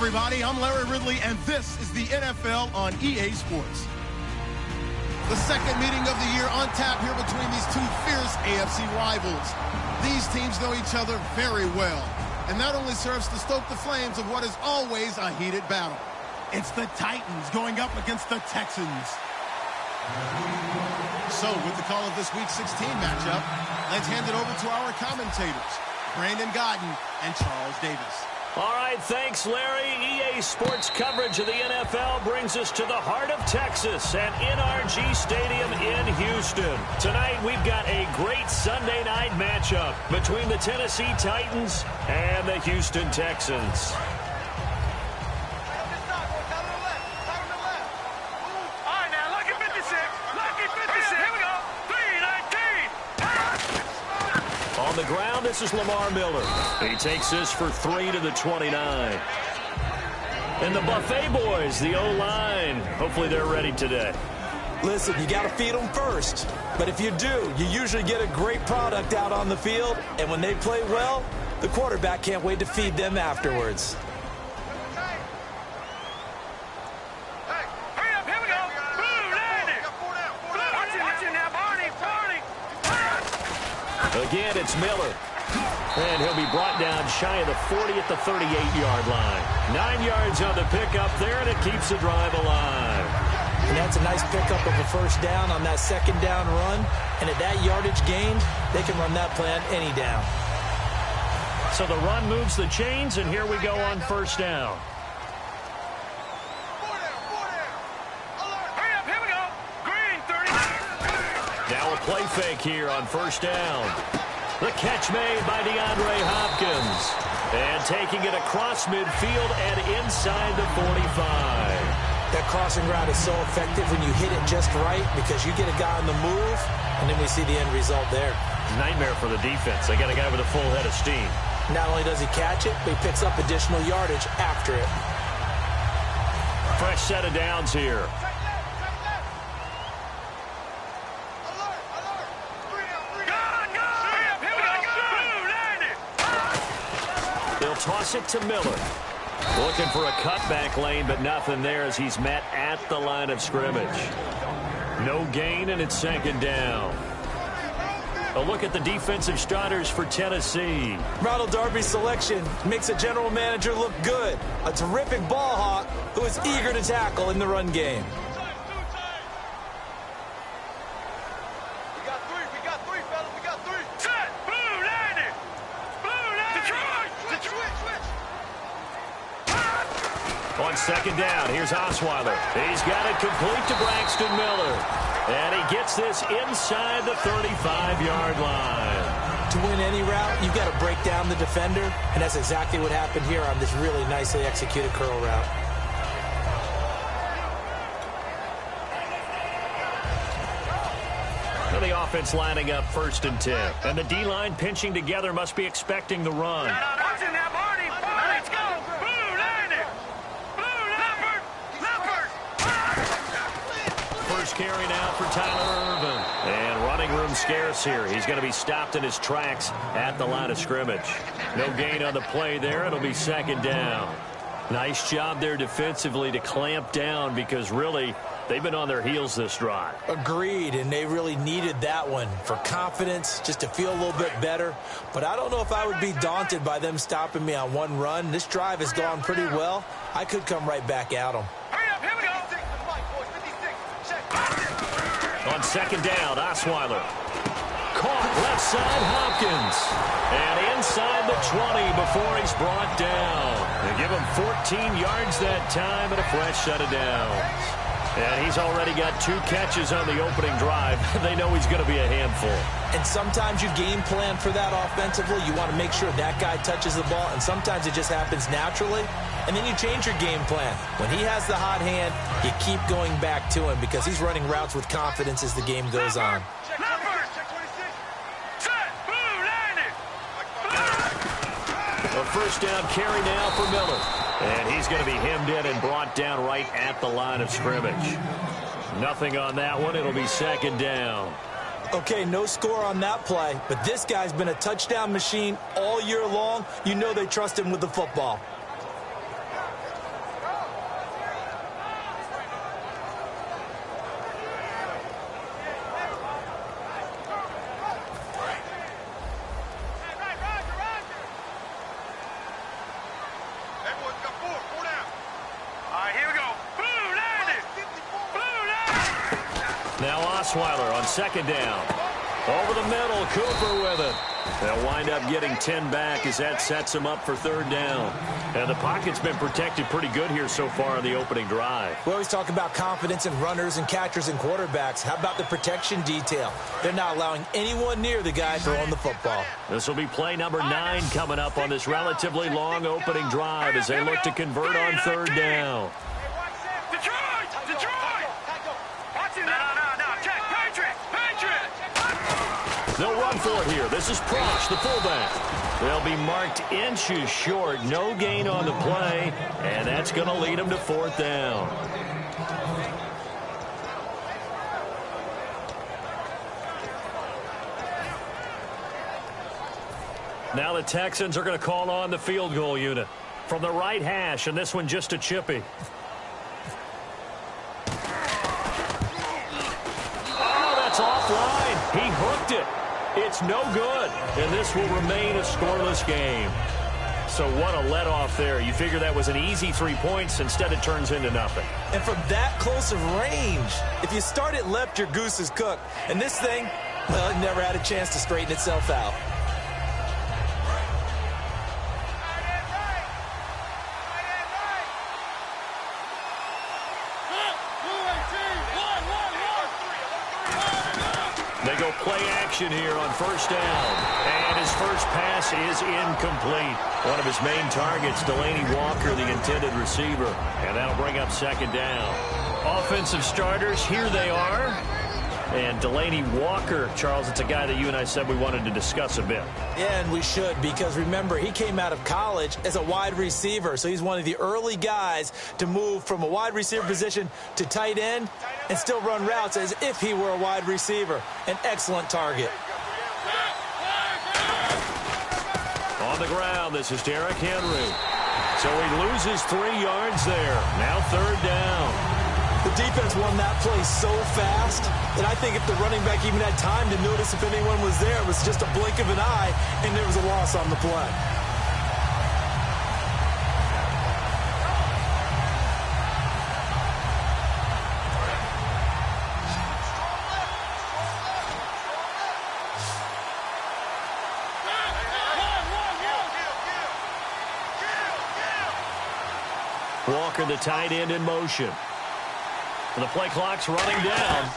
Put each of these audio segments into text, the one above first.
everybody. I'm Larry Ridley, and this is the NFL on EA Sports. The second meeting of the year on tap here between these two fierce AFC rivals. These teams know each other very well, and that only serves to stoke the flames of what is always a heated battle. It's the Titans going up against the Texans. So, with the call of this Week 16 matchup, let's hand it over to our commentators, Brandon Godden and Charles Davis. All right, thanks, Larry. EA Sports coverage of the NFL brings us to the heart of Texas at NRG Stadium in Houston. Tonight, we've got a great Sunday night matchup between the Tennessee Titans and the Houston Texans. On the ground, this is Lamar Miller. He takes this for 3 to the 29. And the Buffet boys, the O-line, hopefully they're ready today. Listen, you got to feed them first. But if you do, you usually get a great product out on the field. And when they play well, the quarterback can't wait to feed them afterwards. Again, it's Miller. And he'll be brought down shy of the 40 at the 38-yard line. 9 yards on the pickup there, and it keeps the drive alive. And that's a nice pickup of a first down on that second down run. And at that yardage gained, they can run that play on any down. So the run moves the chains, and here we go on first down. Now a play fake here on first down. The catch made by DeAndre Hopkins. And taking it across midfield and inside the 45. That crossing route is so effective when you hit it just right because you get a guy on the move, and then we see the end result there. Nightmare for the defense. They got a guy with a full head of steam. Not only does he catch it, but he picks up additional yardage after it. Fresh set of downs here. Toss it to Miller. Looking for a cutback lane, but nothing there as he's met at the line of scrimmage. No gain, and it's second down. A look at the defensive starters for Tennessee. Ronald Darby's selection makes a general manager look good. A terrific ball hawk who is eager to tackle in the run game. On second down, here's Osweiler. He's got it complete to Braxton Miller. And he gets this inside the 35-yard line. To win any route, you've got to break down the defender, and that's exactly what happened here on this really nicely executed curl route. And the offense lining up 1st and 10. And the D-line pinching together must be expecting the run. Carry now for Tyler Irvin. And running room scarce here. He's going to be stopped in his tracks at the line of scrimmage. No gain on the play there. It'll be second down. Nice job there defensively to clamp down because really they've been on their heels this drive. Agreed, and they really needed that one for confidence, just to feel a little bit better. But I don't know if I would be daunted by them stopping me on one run. This drive has gone pretty well. I could come right back at them. On second down, Osweiler. Caught left side, Hopkins. And inside the 20 before he's brought down. They give him 14 yards that time and a fresh set of downs. And he's already got 2 catches on the opening drive. They know he's going to be a handful. And sometimes you game plan for that offensively. You want to make sure that guy touches the ball, and sometimes it just happens naturally. And then you change your game plan. When he has the hot hand, you keep going back to him because he's running routes with confidence as the game goes on. A first down carry now for Miller. And he's going to be hemmed in and brought down right at the line of scrimmage. Nothing on that one. It'll be second down. Okay, no score on that play, but this guy's been a touchdown machine all year long. You know they trust him with the football. Osweiler on second down. Over the middle, Cooper with it. They'll wind up getting 10 back as that sets them up for third down. And the pocket's been protected pretty good here so far on the opening drive. We always talk about confidence in runners and catchers and quarterbacks. How about the protection detail? They're not allowing anyone near the guy throwing the football. This will be play number 9 coming up on this relatively long opening drive as they look to convert on third down. They'll run for it here. This is Prosh, the fullback. They'll be marked inches short. No gain on the play, and that's going to lead them to fourth down. Now the Texans are going to call on the field goal unit from the right hash, and this one just a chippy. Oh, that's offline. He hooked it. It's no good, and this will remain a scoreless game. So what a let-off there. You figure that was an easy 3 points. Instead, it turns into nothing. And from that close of range, if you start it left, your goose is cooked. And this thing, well, it never had a chance to straighten itself out. They go play action here on first down. And his first pass is incomplete. One of his main targets, Delaney Walker, the intended receiver. And that'll bring up second down. Offensive starters, here they are. And Delaney Walker, Charles, it's a guy that you and I said we wanted to discuss a bit. Yeah, and we should, because remember, he came out of college as a wide receiver. So he's one of the early guys to move from a wide receiver position to tight end and still run routes as if he were a wide receiver. An excellent target. On the ground, this is Derrick Henry. So he loses 3 yards there. Now third down. The defense won that play so fast that I think if the running back even had time to notice if anyone was there, it was just a blink of an eye, and there was a loss on the play. Walker, the tight end, in motion. And the play clock's running down.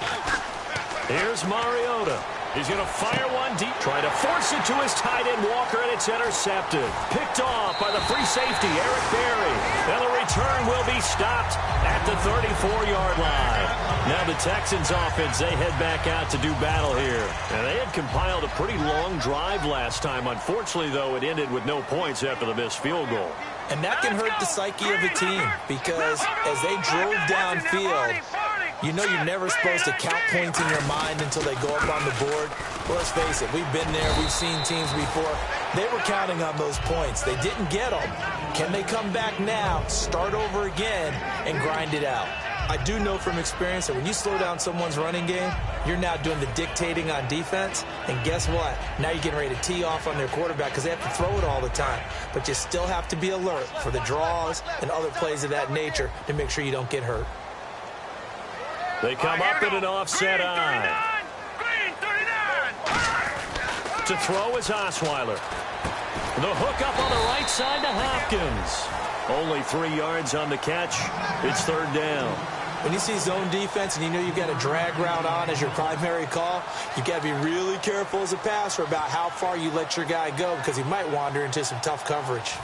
Here's Mariota. He's going to fire one deep. Trying to force it to his tight end, Walker, and it's intercepted. Picked off by the free safety, Eric Berry. And the return will be stopped at the 34-yard line. Now the Texans offense, they head back out to do battle here. And they had compiled a pretty long drive last time. Unfortunately, though, it ended with no points after the missed field goal. And that can hurt the psyche of a team because as they drove downfield, you know you're never supposed to count points in your mind until they go up on the board. Well, let's face it, we've been there. We've seen teams before. They were counting on those points. They didn't get them. Can they come back now, start over again, and grind it out? I do know from experience that when you slow down someone's running game, you're now doing the dictating on defense. And guess what? Now you're getting ready to tee off on their quarterback because they have to throw it all the time. But you still have to be alert for the draws and other plays of that nature to make sure you don't get hurt. They come up in an offset eye. To throw is Osweiler. The hook up on the right side to Hopkins. Only 3 yards on the catch. It's third down. When you see zone defense and you know you've got a drag route on as your primary call, you've got to be really careful as a passer about how far you let your guy go because he might wander into some tough coverage.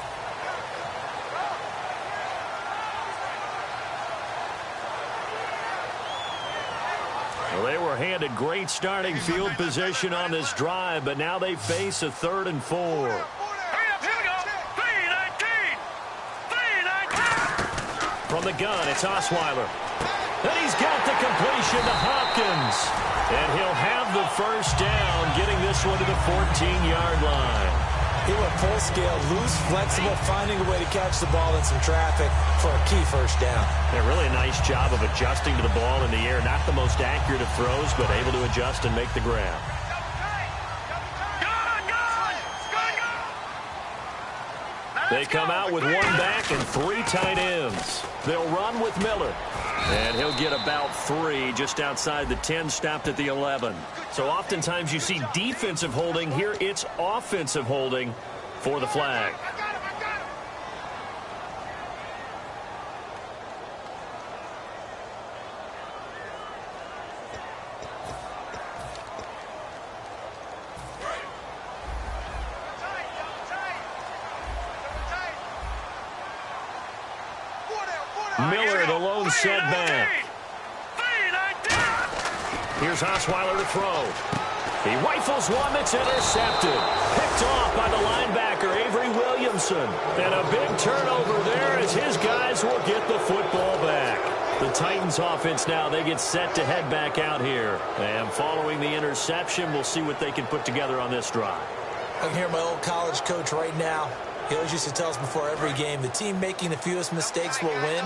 Well, they were handed great starting field position on this drive, but now they face a 3rd and 4. From the gun, it's Osweiler. And he's got the completion to Hopkins. And he'll have the first down, getting this one to the 14-yard line. He went full scale, loose, flexible, finding a way to catch the ball in some traffic for a key first down. Yeah, really a nice job of adjusting to the ball in the air. Not the most accurate of throws, but able to adjust and make the grab. They come out with one back and three tight ends. They'll run with Miller. And he'll get about 3 just outside the 10, stopped at the 11. So oftentimes you see defensive holding. Here it's offensive holding for the flag. Miller, the lone setback. Here's Osweiler to throw. He rifles one that's intercepted. Picked off by the linebacker, Avery Williamson. And a big turnover there as his guys will get the football back. The Titans offense now, they get set to head back out here. And following the interception, we'll see what they can put together on this drive. I can hear my old college coach right now. He always used to tell us before every game, the team making the fewest mistakes will win.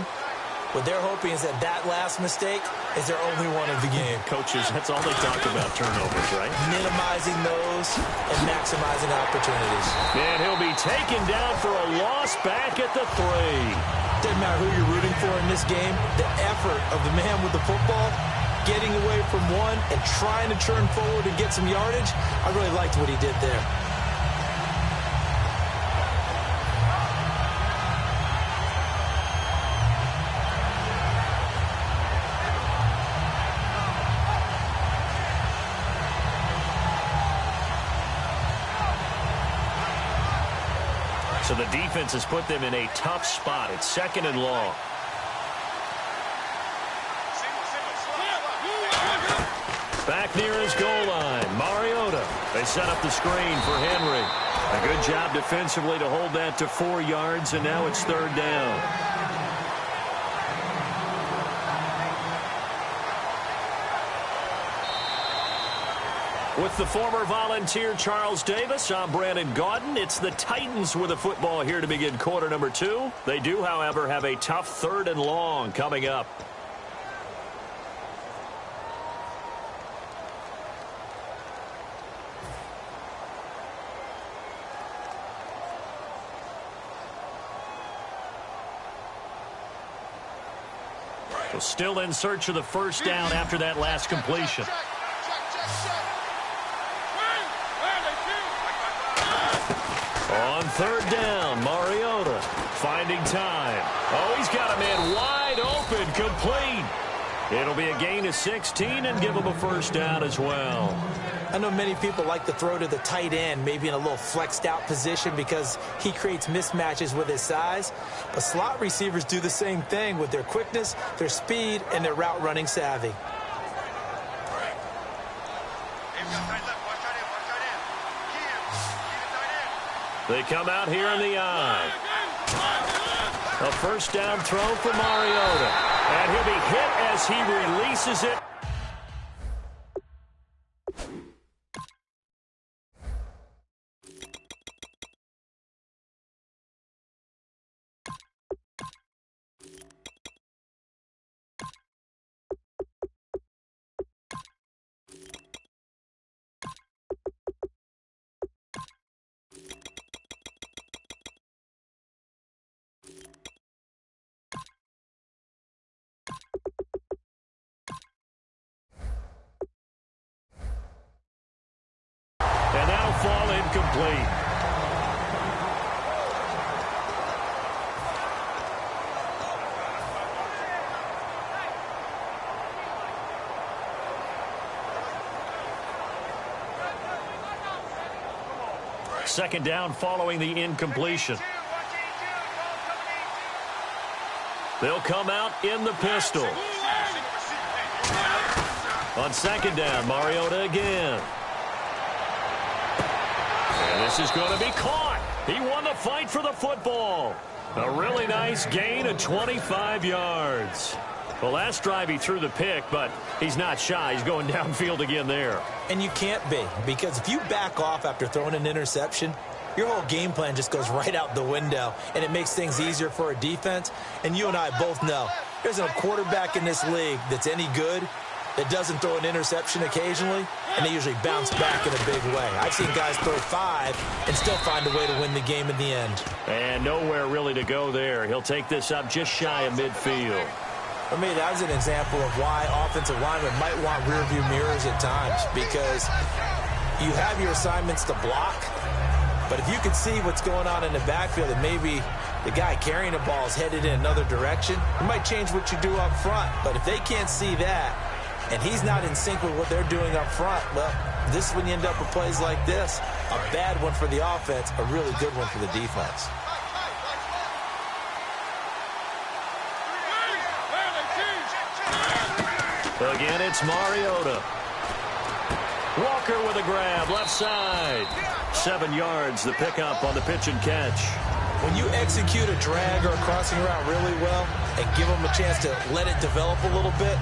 What they're hoping is that last mistake is their only one of the game. Coaches, that's all they talk about, turnovers, right? Minimizing those and maximizing opportunities. And he'll be taken down for a loss back at the 3. Doesn't matter who you're rooting for in this game. The effort of the man with the football, getting away from one and trying to turn forward and get some yardage, I really liked what he did there. So the defense has put them in a tough spot. It's 2nd and long. Back near his goal line, Mariota. They set up the screen for Henry. A good job defensively to hold that to 4 yards, and now it's 3rd down. With the former Volunteer Charles Davis, I'm Brandon Gaudin. It's the Titans with the football here to begin quarter number 2. They do, however, have a tough 3rd and long coming up. So still in search of the first down after that last completion. On 3rd down, Mariota finding time. Oh, he's got a man wide open, complete. It'll be a gain of 16 and give him a first down as well. I know many people like to throw to the tight end, maybe in a little flexed out position because he creates mismatches with his size. But slot receivers do the same thing with their quickness, their speed, and their route running savvy. They come out here in the eye. A first down throw for Mariota. And he'll be hit as he releases it. And that'll fall incomplete. Second down following the incompletion. They'll come out in the pistol. On second down, Mariota again. And this is going to be caught. He won the fight for the football. A really nice gain of 25 yards. Well, last drive he threw the pick, but he's not shy. He's going downfield again there. And you can't be, because if you back off after throwing an interception, your whole game plan just goes right out the window, and it makes things easier for a defense. And you and I both know there's a quarterback in this league that's any good. that doesn't throw an interception occasionally, and they usually bounce back in a big way. I've seen guys throw 5 and still find a way to win the game in the end. And nowhere really to go there. He'll take this up just shy of midfield. For me, that was an example of why offensive linemen might want rearview mirrors at times, because you have your assignments to block, but if you can see what's going on in the backfield and maybe the guy carrying the ball is headed in another direction, it might change what you do up front. But if they can't see that and he's not in sync with what they're doing up front, well, this is when you end up with plays like this. A bad one for the offense, a really good one for the defense. Again, it's Mariota. Walker with a grab, left side. 7 yards, the pickup on the pitch and catch. When you execute a drag or a crossing route really well and give them a chance to let it develop a little bit,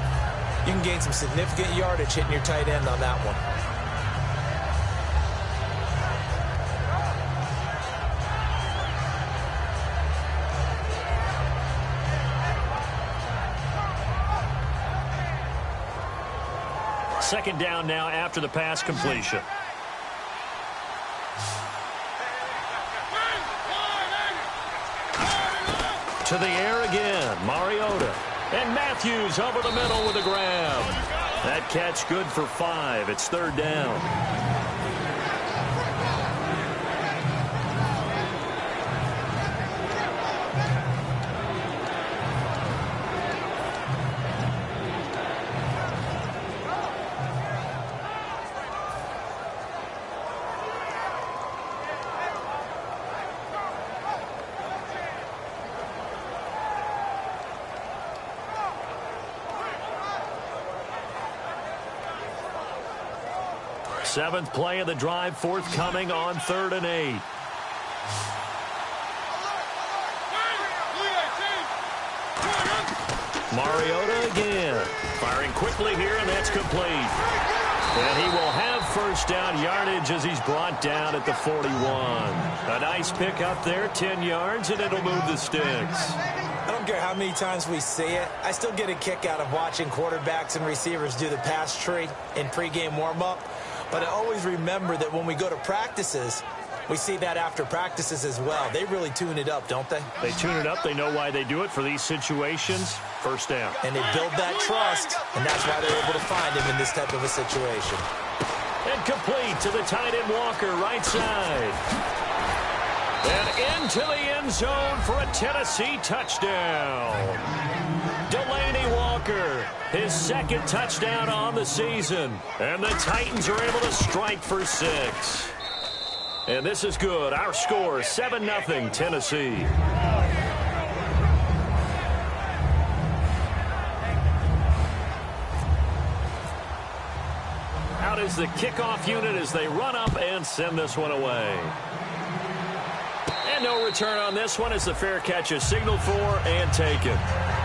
you can gain some significant yardage hitting your tight end on that one. Second down now after the pass completion. To the air again, Mariota. And Matthews over the middle with a grab. That catch good for 5. It's third down. Seventh play of the drive forthcoming on 3rd and 8. Mariota again. Firing quickly here, and that's complete. And he will have first down yardage as he's brought down at the 41. A nice pick up there, 10 yards, and it'll move the sticks. I don't care how many times we see it. I still get a kick out of watching quarterbacks and receivers do the pass tree in pregame warm-up. But I always remember that when we go to practices, we see that after practices as well. They really tune it up, don't they? They tune it up. They know why they do it for these situations. First down. And they build that trust, and that's why they're able to find him in this type of a situation. And complete to the tight end Walker, right side. And into the end zone for a Tennessee touchdown. Delaney Walker, his second touchdown on the season. And the Titans are able to strike for 6. And this is good. Our score, 7-0 Tennessee. Out is the kickoff unit as they run up and send this one away. And no return on this one as the fair catch is signaled for and taken.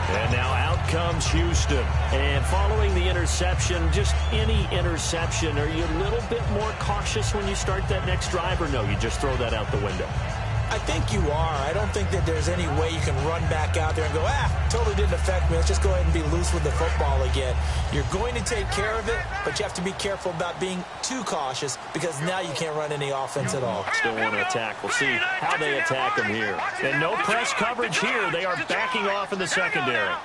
And now out comes Houston. And following the interception, just any interception, are you a little bit more cautious when you start that next drive, or no, you just throw that out the window? I think you are. I don't think that there's any way you can run back out there and go, totally didn't affect me. Let's just go ahead and be loose with the football again. You're going to take care of it, but you have to be careful about being too cautious because now you can't run any offense at all. Still want to attack. We'll see how they attack them here. And no press coverage here. They are backing off in the secondary.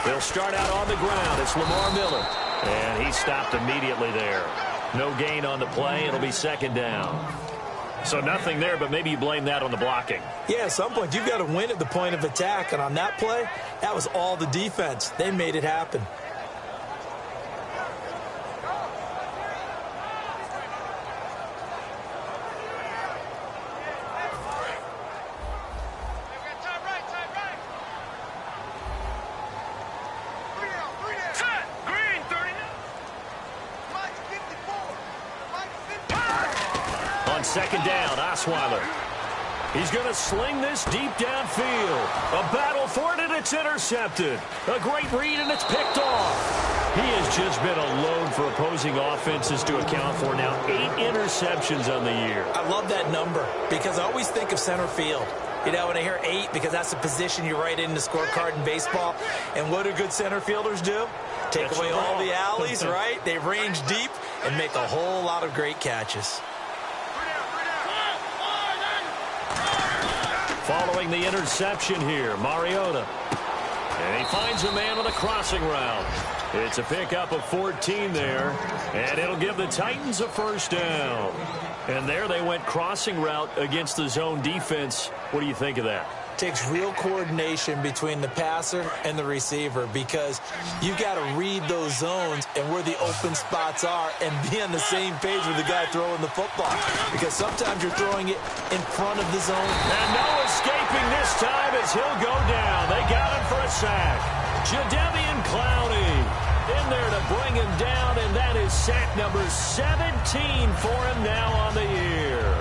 They'll start out on the ground. It's Lamar Miller. And he stopped immediately there. No gain on the play. It'll be second down. So nothing there, but maybe you blame that on the blocking. Yeah, at some point, you've got to win at the point of attack. And on that play, that was all the defense. They made it happen. Second down, Osweiler. He's going to sling this deep downfield. A battle for it, and it's intercepted. A great read, and it's picked off. He has just been a load for opposing offenses to account for now. 8 interceptions on the year. I love that number because I always think of center field. You know, when I hear 8, because that's the position you write in the scorecard in baseball. And what do good center fielders do? Take away all the alleys, right? They range deep and make a whole lot of great catches. Following the interception here, Mariota. And he finds a man on the crossing route. It's a pickup of 14 there, and it'll give the Titans a first down. And there they went crossing route against the zone defense. What do you think of that? Takes real coordination between the passer and the receiver, because you've got to read those zones and where the open spots are and be on the same page with the guy throwing the football, because sometimes you're throwing it in front of the zone. And no escaping this time as he'll go down. They got him for a sack. Jadeveon Clowney in there to bring him down, and that is sack number 17 for him now on the year.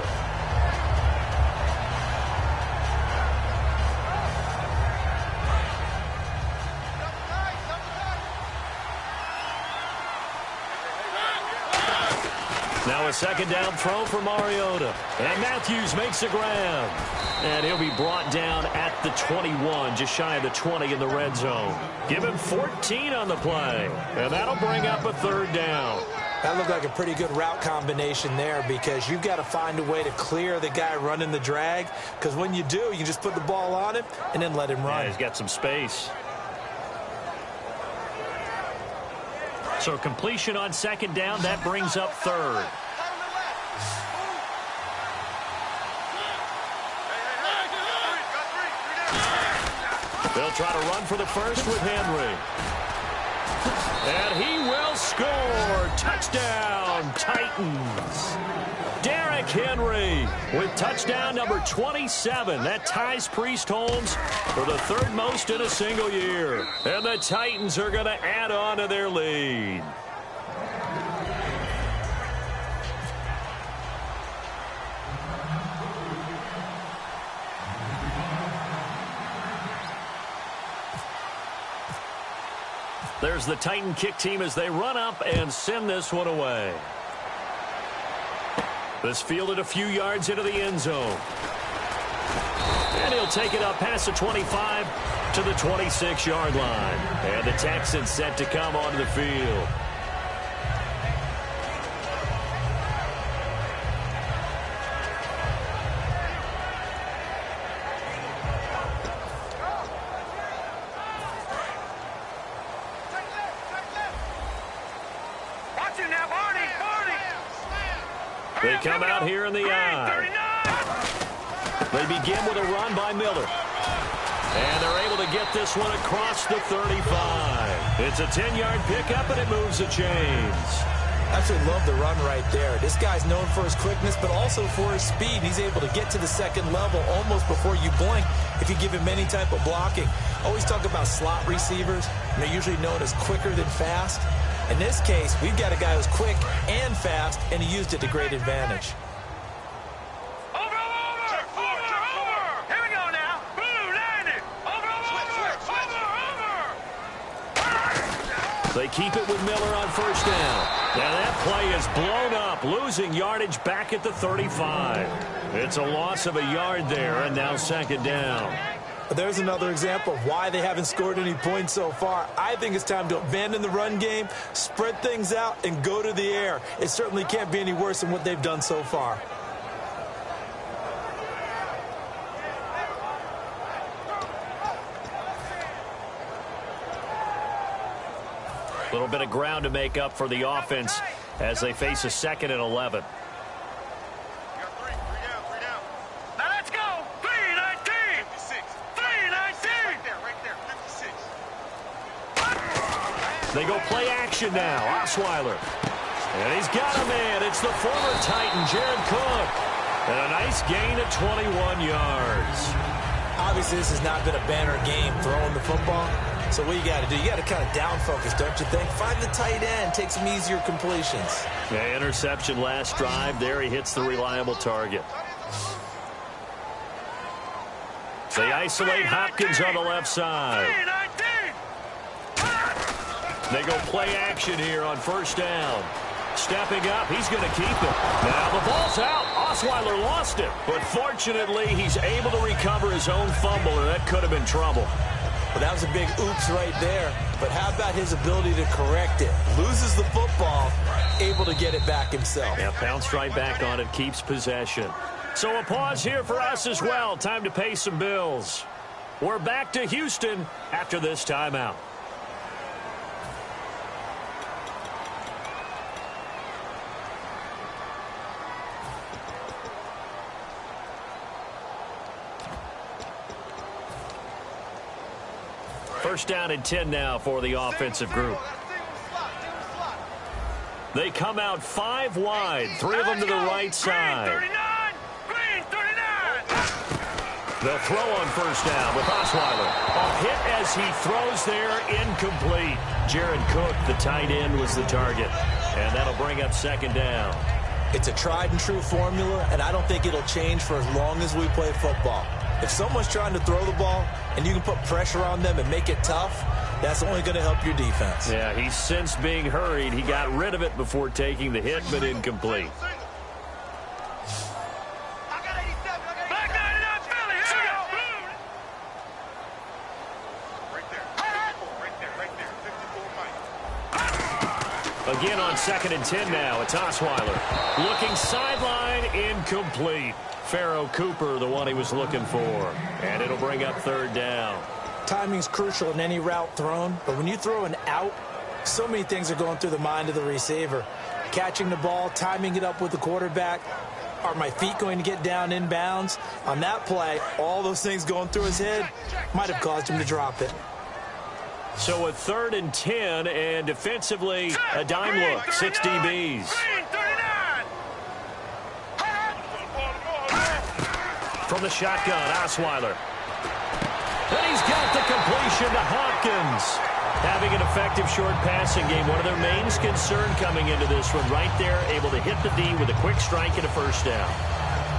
Now a second down throw for Mariota. And Matthews makes a grab. And he'll be brought down at the 21, just shy of the 20 in the red zone. Give him 14 on the play. And that'll bring up a third down. That looked like a pretty good route combination there, because you've got to find a way to clear the guy running the drag. Because when you do, you can just put the ball on him and then let him run. Yeah, he's got some space. So completion on second down, that brings up third. They'll try to run for the first with Henry. And he will score. Touchdown, Titans. Derrick Henry with touchdown number 27. That ties Priest Holmes for the third most in a single year. And the Titans are going to add on to their lead. There's the Titan kick team as they run up and send this one away. This fielded a few yards into the end zone. And he'll take it up past the 25 to the 26-yard line. And the Texans set to come onto the field. They come out here in the I. They begin with a run by Miller. And they're able to get this one across the 35. It's a 10-yard pickup, and it moves the chains. Absolutely love the run right there. This guy's known for his quickness, but also for his speed. He's able to get to the second level almost before you blink if you give him any type of blocking. Always talk about slot receivers, and they're usually known as quicker than fast. In this case, we've got a guy who's quick and fast, and he used it to great advantage. Over! Here we go now. Blue, landed. Over. They keep it with Miller on first down. And that play is blown up, losing yardage back at the 35. It's a loss of a yard there, and now second down. There's another example of why they haven't scored any points so far. I think it's time to abandon the run game, spread things out, and go to the air. It certainly can't be any worse than what they've done so far. A little bit of ground to make up for the offense as they face a second and 11. They go play action now. Osweiler. And he's got a man. It's the former Titan, Jared Cook. And a nice gain of 21 yards. Obviously, this has not been a banner game throwing the football. So what you got to do, you got to kind of down focus, don't you think? Find the tight end, take some easier completions. Yeah, interception last drive. There he hits the reliable target. They isolate Hopkins on the left side. They go play action here on first down. Stepping up, he's going to keep it. Now the ball's out. Osweiler lost it, but fortunately he's able to recover his own fumble, and that could have been trouble. Well, that was a big oops right there. But how about his ability to correct it? Loses the football, able to get it back himself. Yeah, bounced right back on it, keeps possession. So a pause here for us as well. Time to pay some bills. We're back to Houston after this timeout. First down and 10 now for the offensive group. They come out 5 wide, 3 of them to the right side. Green 39. The throw on first down with Osweiler. A hit as he throws there, incomplete. Jared Cook, the tight end, was the target. And that'll bring up second down. It's a tried and true formula, and I don't think it'll change for as long as we play football. If someone's trying to throw the ball and you can put pressure on them and make it tough, that's only going to help your defense. Yeah, he's since being hurried. He got rid of it before taking the hit, but incomplete. Again on 2nd and 10 now. It's Osweiler. Looking sideline, incomplete. Pharaoh Cooper, the one he was looking for. And it'll bring up third down. Timing's crucial in any route thrown, but when you throw an out, so many things are going through the mind of the receiver. Catching the ball, timing it up with the quarterback. Are my feet going to get down in bounds? On that play, all those things going through his head might have caused him to drop it. So a 3rd and 10, and defensively, a dime look, 6 DBs. From the shotgun, Osweiler. And he's got the completion to Hopkins. Having an effective short passing game, one of their main concern coming into this one, right there, able to hit the D with a quick strike and a first down.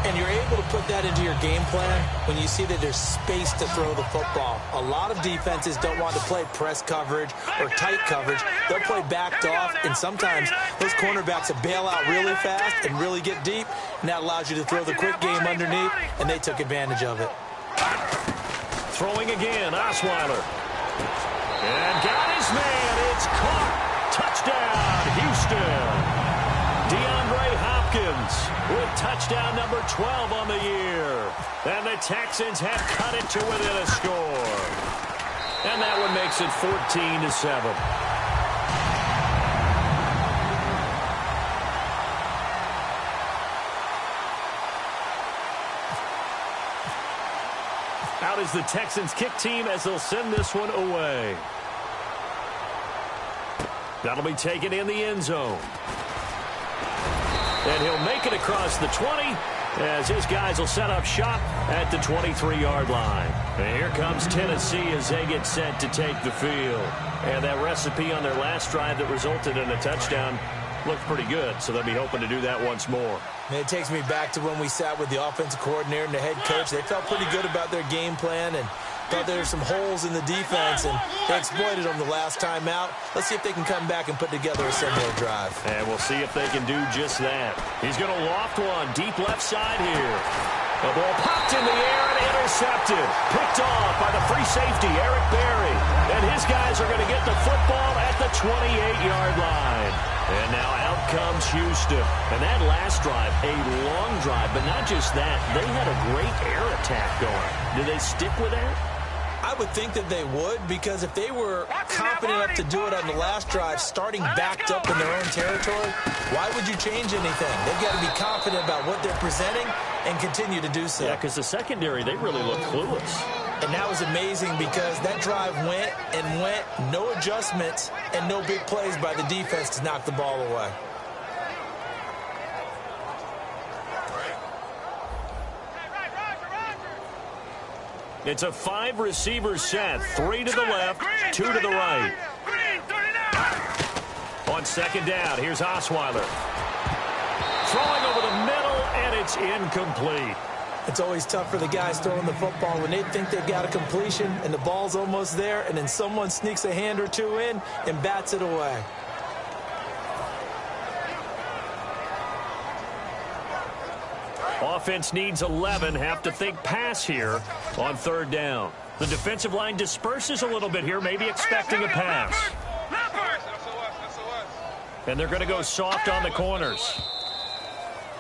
And you're able to put that into your game plan when you see that there's space to throw the football. A lot of defenses don't want to play press coverage or tight coverage. They'll play backed off, and sometimes those cornerbacks will bail out really fast and really get deep, and that allows you to throw the quick game underneath, and they took advantage of it. Throwing again, Osweiler. And got his man. It's caught. Touchdown, Houston. DeAndre Hopkins with touchdown number 12 on the year. And the Texans have cut it to within a score. And that one makes it 14-7. Out is the Texans kick team as they'll send this one away. That'll be taken in the end zone. And he'll make it across the 20 as his guys will set up shop at the 23-yard line. And here comes Tennessee as they get set to take the field. And that recipe on their last drive that resulted in a touchdown looked pretty good, so they'll be hoping to do that once more. And it takes me back to when we sat with the offensive coordinator and the head coach. They felt pretty good about their game plan and thought there were some holes in the defense, and they exploited them the last time out. Let's see if they can come back and put together a similar drive. And we'll see if they can do just that. He's going to loft one deep left side here. The ball popped in the air and intercepted. Picked off by the free safety, Eric Berry. And his guys are going to get the football at the 28-yard line. And now out comes Houston. And that last drive, a long drive, but not just that. They had a great air attack going. Do they stick with that? I would think that they would, because if they were confident enough to do it on the last drive, starting backed up in their own territory, why would you change anything? They've got to be confident about what they're presenting and continue to do so. Yeah, because the secondary, they really look clueless. And that was amazing because that drive went and went, no adjustments and no big plays by the defense to knock the ball away. It's a 5-receiver set, 3 to the left, 2 to the right. On second down, here's Osweiler. Throwing over the middle, and it's incomplete. It's always tough for the guys throwing the football when they think they've got a completion and the ball's almost there, and then someone sneaks a hand or two in and bats it away. offense needs 11. Have to think pass here on third down. The defensive line disperses a little bit here, maybe expecting a pass. And they're going to go soft on the corners.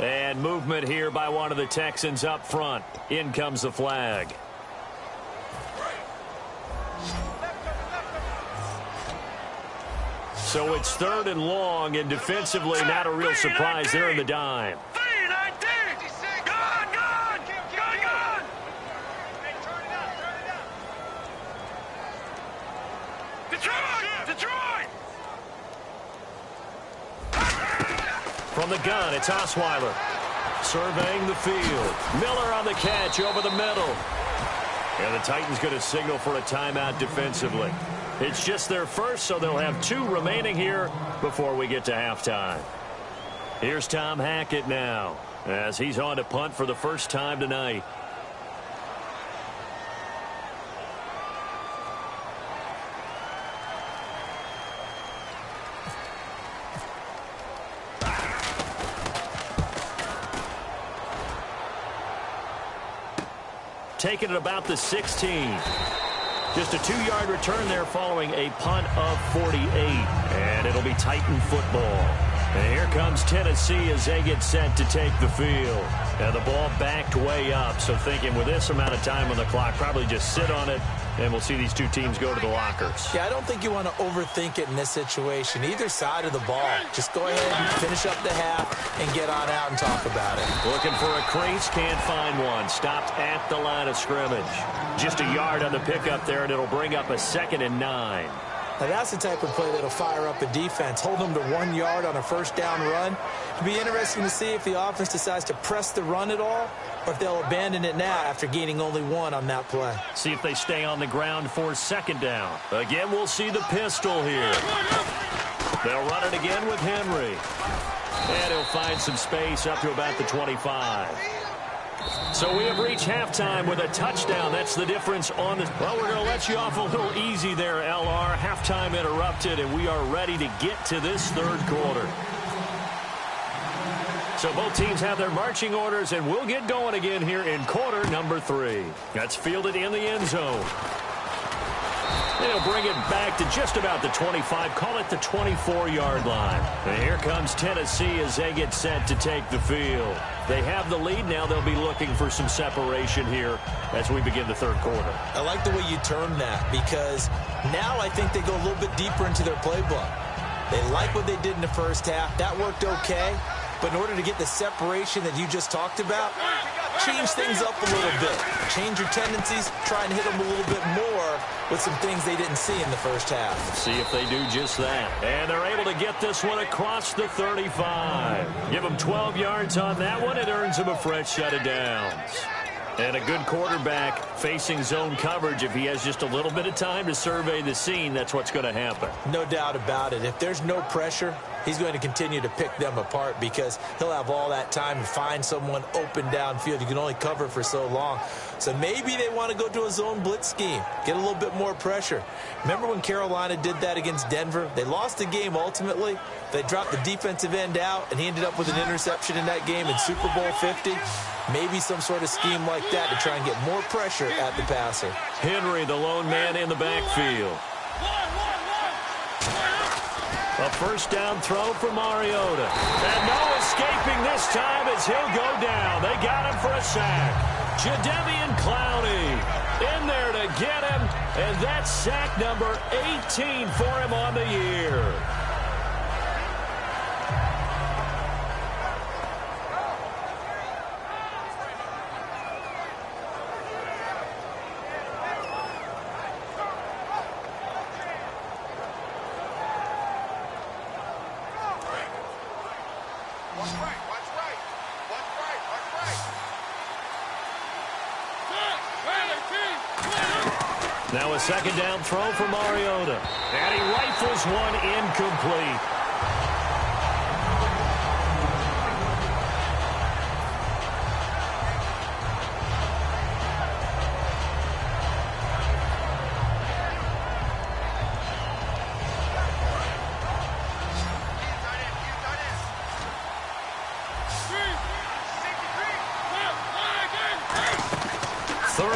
And movement here by one of the Texans up front. In comes the flag. So it's third and long, and defensively not a real surprise. They're in the dime. From the gun, it's Osweiler. Surveying the field. Miller on the catch over the middle. And the Titans going to signal for a timeout defensively. It's just their first, so they'll have 2 remaining here before we get to halftime. Here's Tom Hackett now, as he's on to punt for the first time tonight. Taking it about the 16. Just a 2-yard return there following a punt of 48. And it'll be Titan football. And here comes Tennessee as they get set to take the field. And the ball backed way up. So thinking with this amount of time on the clock, probably just sit on it. And we'll see these 2 teams go to the lockers. Yeah, I don't think you want to overthink it in this situation. Either side of the ball. Just go ahead and finish up the half and get on out and talk about it. Looking for a crease, can't find one. Stopped at the line of scrimmage. Just a yard on the pickup there, and it'll bring up a 2nd and 9. Now that's the type of play that'll fire up a defense. Hold them to 1 yard on a first down run. It'll be interesting to see if the offense decides to press the run at all, or if they'll abandon it now after gaining only 1 on that play. See if they stay on the ground for 2nd down. Again, we'll see the pistol here. They'll run it again with Henry. And he'll find some space up to about the 25. So we have reached halftime with a touchdown. That's the difference on this. Well, we're going to let you off a little easy there, LR. Halftime interrupted, and we are ready to get to this third quarter. So both teams have their marching orders, and we'll get going again here in quarter number 3. That's fielded in the end zone. They'll bring it back to just about the 25, call it the 24-yard line. And here comes Tennessee as they get set to take the field. They have the lead now. They'll be looking for some separation here as we begin the third quarter. I like the way you termed that, because now I think they go a little bit deeper into their playbook. They like what they did in the first half. That worked okay. But in order to get the separation that you just talked about, change things up a little bit. Change your tendencies, try and hit them a little bit more with some things they didn't see in the first half. See if they do just that. And they're able to get this one across the 35. Give them 12 yards on that one. It earns them a fresh set of downs. And a good quarterback facing zone coverage. If he has just a little bit of time to survey the scene, that's what's going to happen. No doubt about it. If there's no pressure, he's going to continue to pick them apart because he'll have all that time to find someone open downfield. You can only cover for so long. So maybe they want to go to a zone blitz scheme, get a little bit more pressure. Remember when Carolina did that against Denver? They lost the game ultimately. They dropped the defensive end out, and he ended up with an interception in that game in Super Bowl 50. Maybe some sort of scheme like that to try and get more pressure at the passer. Henry, the lone man in the backfield. A first down throw for Mariota. And no escaping this time as he'll go down. They got him for a sack. Jadeveon Clowney in there to get him. And that's sack number 18 for him on the year. Now a second down throw for Mariota. And he rifles one incomplete.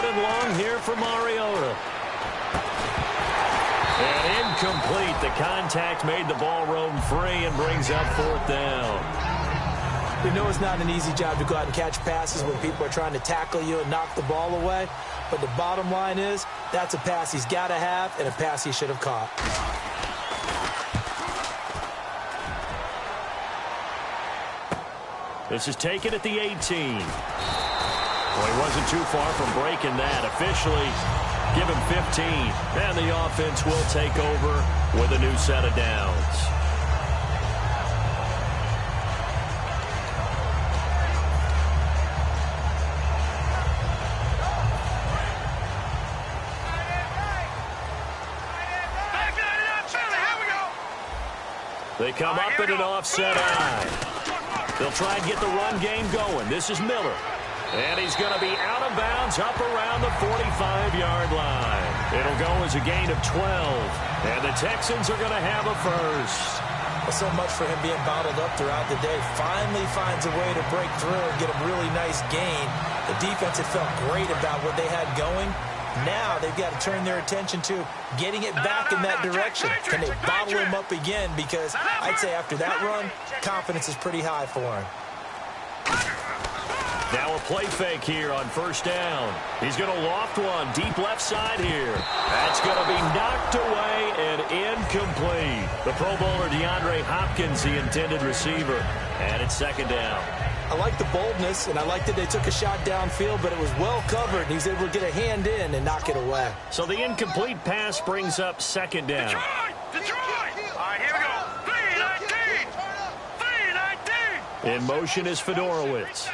and long here for Mariota. And incomplete. The contact made the ball roam free and brings up 4th down. We know it's not an easy job to go out and catch passes when people are trying to tackle you and knock the ball away. But the bottom line is, that's a pass he's got to have and a pass he should have caught. This is taken at the 18. Well, he wasn't too far from breaking that. Officially, give him 15. And the offense will take over with a new set of downs. They come up in an offset eye. They'll try and get the run game going. This is Miller. And he's going to be out of bounds up around the 45-yard line. It'll go as a gain of 12. And the Texans are going to have a first. Well, so much for him being bottled up throughout the day. Finally finds a way to break through and get a really nice gain. The defense had felt great about what they had going. Now they've got to turn their attention to getting it back in that direction. Can they bottle him up again? Because I'd say after that run, confidence is pretty high for him. Now a play fake here on 1st down. He's going to loft one deep left side here. That's going to be knocked away and incomplete. The Pro Bowler DeAndre Hopkins, the intended receiver. And it's 2nd down. I like the boldness, and I like that they took a shot downfield, but it was well covered, and he's able to get a hand in and knock it away. So the incomplete pass brings up 2nd down. Detroit! All right, here we go. 3-19! 3-19! In motion is Fedorowicz.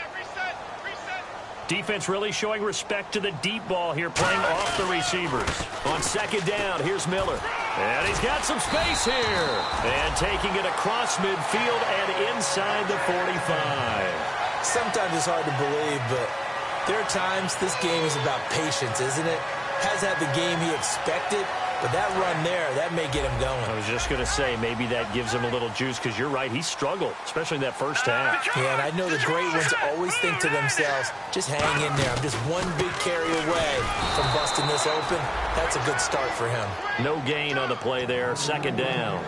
Defense really showing respect to the deep ball here, playing off the receivers. On 2nd down, here's Miller. And he's got some space here. And taking it across midfield and inside the 45. Sometimes it's hard to believe, but there are times this game is about patience, isn't it? Has had the game he expected, but that run there, that may get him going. I was just going to say, maybe that gives him a little juice, because you're right, he struggled, especially in that first half. Yeah, and I know the great ones always think to themselves, just hang in there. I'm just one big carry away from busting this open. That's a good start for him. No gain on the play there, 2nd down.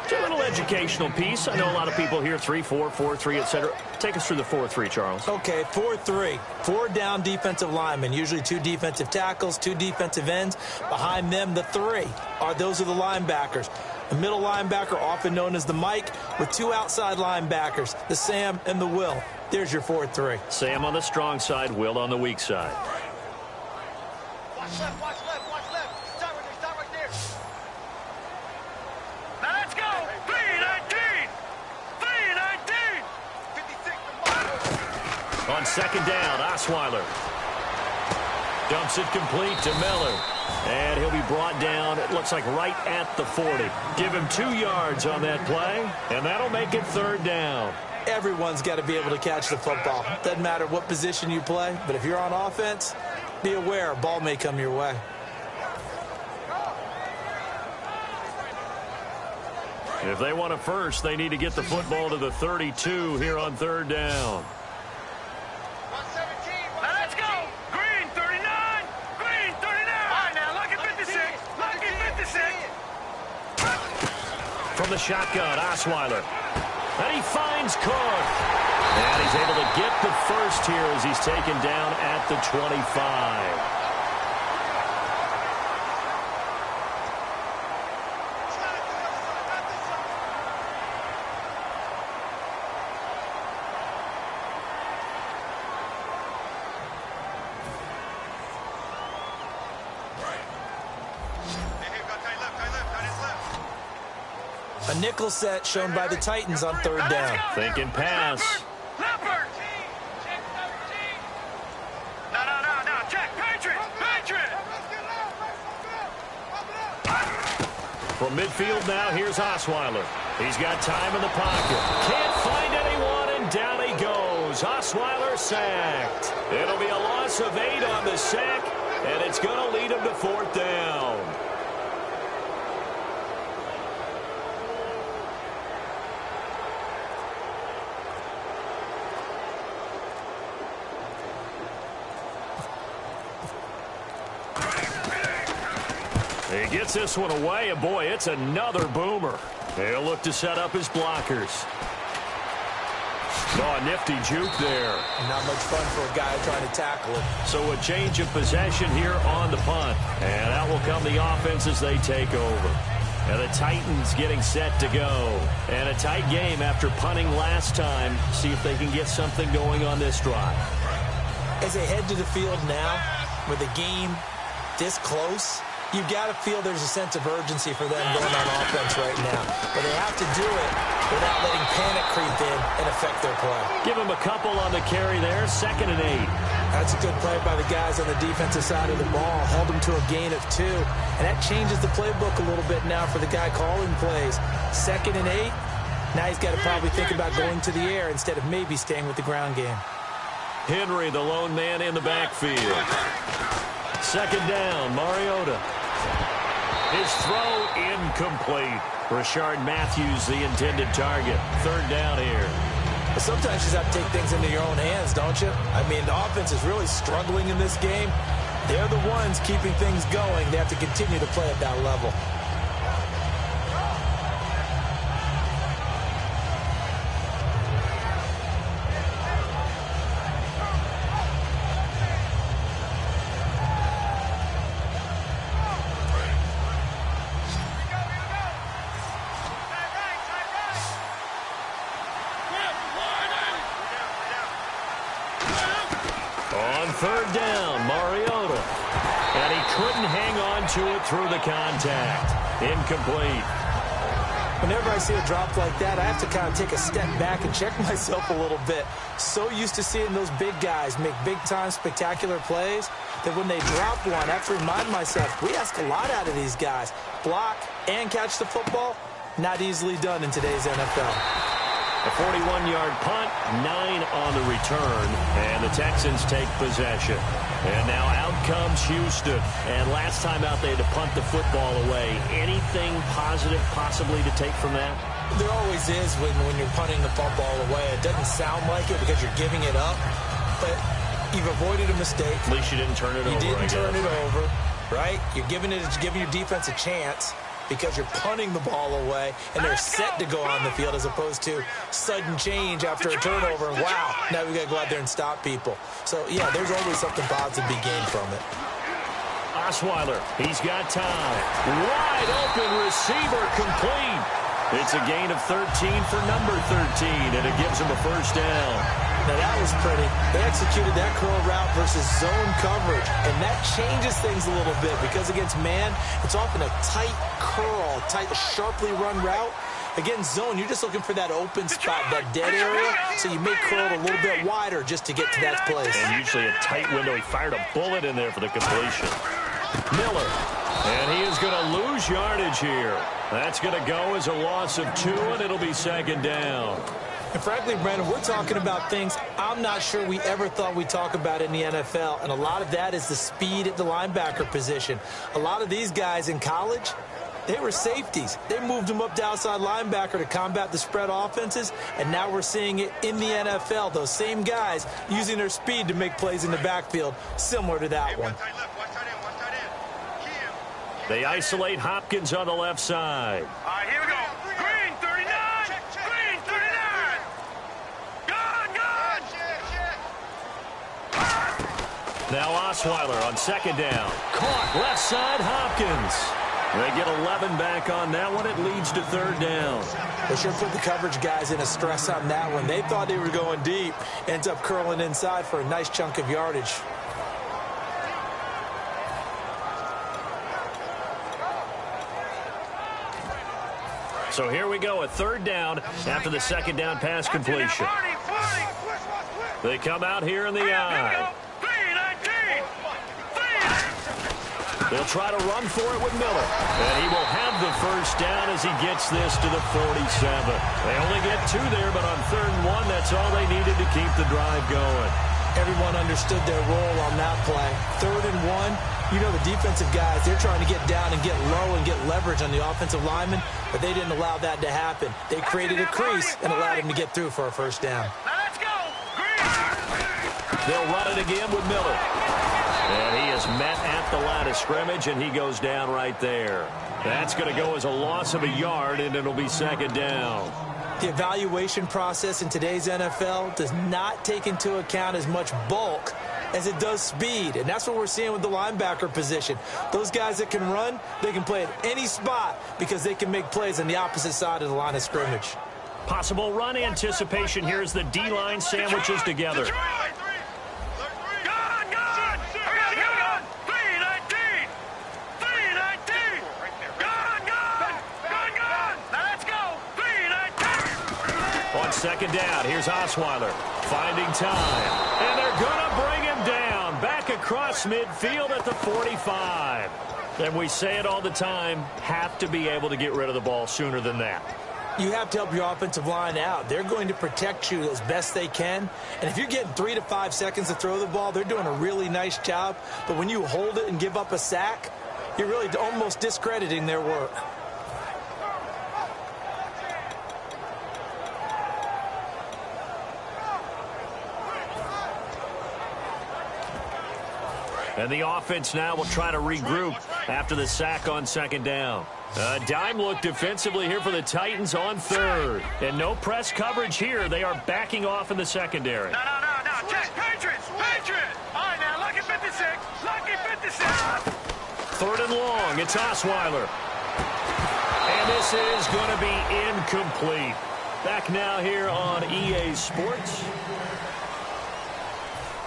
It's a little educational piece. I know a lot of people here, 3-4, 4-3, etc. Take us through the 4-3, Charles. Okay, 4-3. 4 down defensive linemen, usually 2 defensive tackles, 2 defensive ends. Behind them, the 3 those are the linebackers. The middle linebacker, often known as the Mike, with 2 outside linebackers, the Sam and the Will. There's your 4-3. Sam on the strong side, Will on the weak side. Watch left, watch left, watch left. Stop right there. Now let's go. 3-19. 3-19. 56. On 2nd down, Osweiler dumps it complete to Miller. And he'll be brought down, it looks like right at the 40. Give him 2 yards on that play, and that'll make it 3rd down. Everyone's got to be able to catch the football. Doesn't matter what position you play, but if you're on offense, be aware a ball may come your way. If they want a first, they need to get the football to the 32 here on 3rd down. 117. Now let's go. Green 39. Green 39. All right, now look at 56. Look at 56. From the shotgun, Osweiler. And he finds Cook. And he's able to get the first here as he's taken down at the 25. A nickel set shown by the Titans on 3rd down. Thinking pass. Leopard. No. Check. Patriot. From midfield now, here's Osweiler. He's got time in the pocket. Can't find anyone, and down he goes. Osweiler sacked. It'll be a loss of 8 on the sack, and it's going to lead him to 4th down. He gets this one away, and boy, it's another boomer. He'll look to set up his blockers. Oh, a nifty juke there. Not much fun for a guy trying to tackle it. So a change of possession here on the punt. And out will come the offense as they take over. And the Titans getting set to go. And a tight game after punting last time. See if they can get something going on this drive. As they head to the field now, with the game this close, you've got to feel there's a sense of urgency for them going on offense right now. But they have to do it without letting panic creep in and affect their play. Give them a couple on the carry there, 2nd and 8. That's a good play by the guys on the defensive side of the ball. Held them to a gain of 2. And that changes the playbook a little bit now for the guy calling plays. 2nd and 8. Now he's got to probably think about going to the air instead of maybe staying with the ground game. Henry, the lone man in the backfield. 2nd down, Mariota. His throw incomplete. Rashard Matthews, the intended target. 3rd down here. But sometimes you just have to take things into your own hands, don't you? I mean, the offense is really struggling in this game. They're the ones keeping things going. They have to continue to play at that level. On 3rd down, Mariota. And he couldn't hang on to it through the contact. Incomplete. Whenever I see a drop like that, I have to kind of take a step back and check myself a little bit. So used to seeing those big guys make big-time spectacular plays that when they drop one, I have to remind myself, we ask a lot out of these guys. Block and catch the football, not easily done in today's NFL. A 41-yard punt, 9 on the return, and the Texans take possession. And now out comes Houston. And last time out, they had to punt the football away. Anything positive possibly to take from that? There always is when you're punting the football away. It doesn't sound like it because you're giving it up, but you've avoided a mistake. At least you didn't turn it over, You didn't turn it over, right? You're giving your defense a chance because you're punting the ball away, and they're set to go on the field as opposed to sudden change after a turnover, and wow, now we got to go out there and stop people. So, yeah, there's always something positive to be gained from it. Osweiler, he's got time. Wide open receiver complete. It's a gain of 13 for number 13, and it gives him a 1st down. Now, that was pretty. They executed that curl route versus zone coverage, and that changes things a little bit because against man, it's often a tight curl, tight, sharply run route. Against zone, you're just looking for that open spot, that dead area, so you may curl it a little bit wider just to get to that place. And usually a tight window. He fired a bullet in there for the completion. Miller, and he is going to lose yardage here. That's going to go as a loss of 2, and it'll be 2nd down. And frankly, Brandon, we're talking about things I'm not sure we ever thought we'd talk about in the NFL, and a lot of that is the speed at the linebacker position. A lot of these guys in college, they were safeties. They moved them up to outside linebacker to combat the spread offenses, and now we're seeing it in the NFL. Those same guys using their speed to make plays in the backfield, similar to that one. They isolate Hopkins on the left side. All right, here we go. Green, 39. Green, 39. Gone. Now Osweiler on 2nd down. Caught left side, Hopkins. They get 11 back on that one. It leads to 3rd down. They sure put the coverage guys in a stress on that one. They thought they were going deep. Ends up curling inside for a nice chunk of yardage. So here we go, a 3rd down after the 2nd down pass completion. They come out here in the eye. They'll try to run for it with Miller. And he will have the 1st down as he gets this to the 47. They only get 2 there, but on 3rd and 1, that's all they needed to keep the drive going. Everyone understood their role on that play. 3rd and 1, you know the defensive guys, they're trying to get down and get low and get leverage on the offensive lineman, but they didn't allow that to happen. They created a crease and allowed him to get through for a 1st down. Now let's go. They'll run it again with Miller. And he is met at the line of scrimmage, and he goes down right there. That's going to go as a loss of a yard, and it'll be second down. The evaluation process in today's NFL does not take into account as much bulk as it does speed, and that's what we're seeing with the linebacker position. Those guys that can run, they can play at any spot because they can make plays on the opposite side of the line of scrimmage. Possible run anticipation here as the D-line sandwiches together. Second down, here's Osweiler finding time, and they're going to bring him down back across midfield at the 45. And we say it all the time, have to be able to get rid of the ball sooner than that. You have to help your offensive line out. They're going to protect you as best they can. And if you're getting 3 to 5 seconds to throw the ball, they're doing a really nice job. But when you hold it and give up a sack, you're really almost discrediting their work. And the offense now will try to regroup after the sack on second down. A dime look defensively here for the Titans on third. And no press coverage here. They are backing off in the secondary. No. Check. Patriots. All right, now, lucky 56. Lucky 56. Third and long. It's Osweiler. And this is going to be incomplete. Back now here on EA Sports.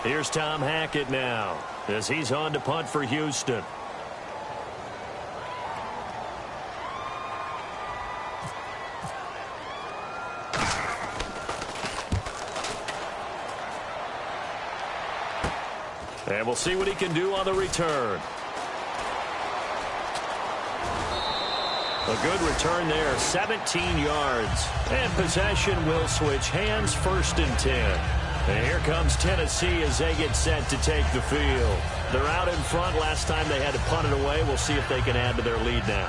Here's Tom Hackett now as he's on to punt for Houston. And we'll see what he can do on the return. A good return there, 17 yards. And possession will switch hands, 1st and 10. And here comes Tennessee as they get set to take the field. They're out in front. Last time they had to punt it away. We'll see if they can add to their lead now.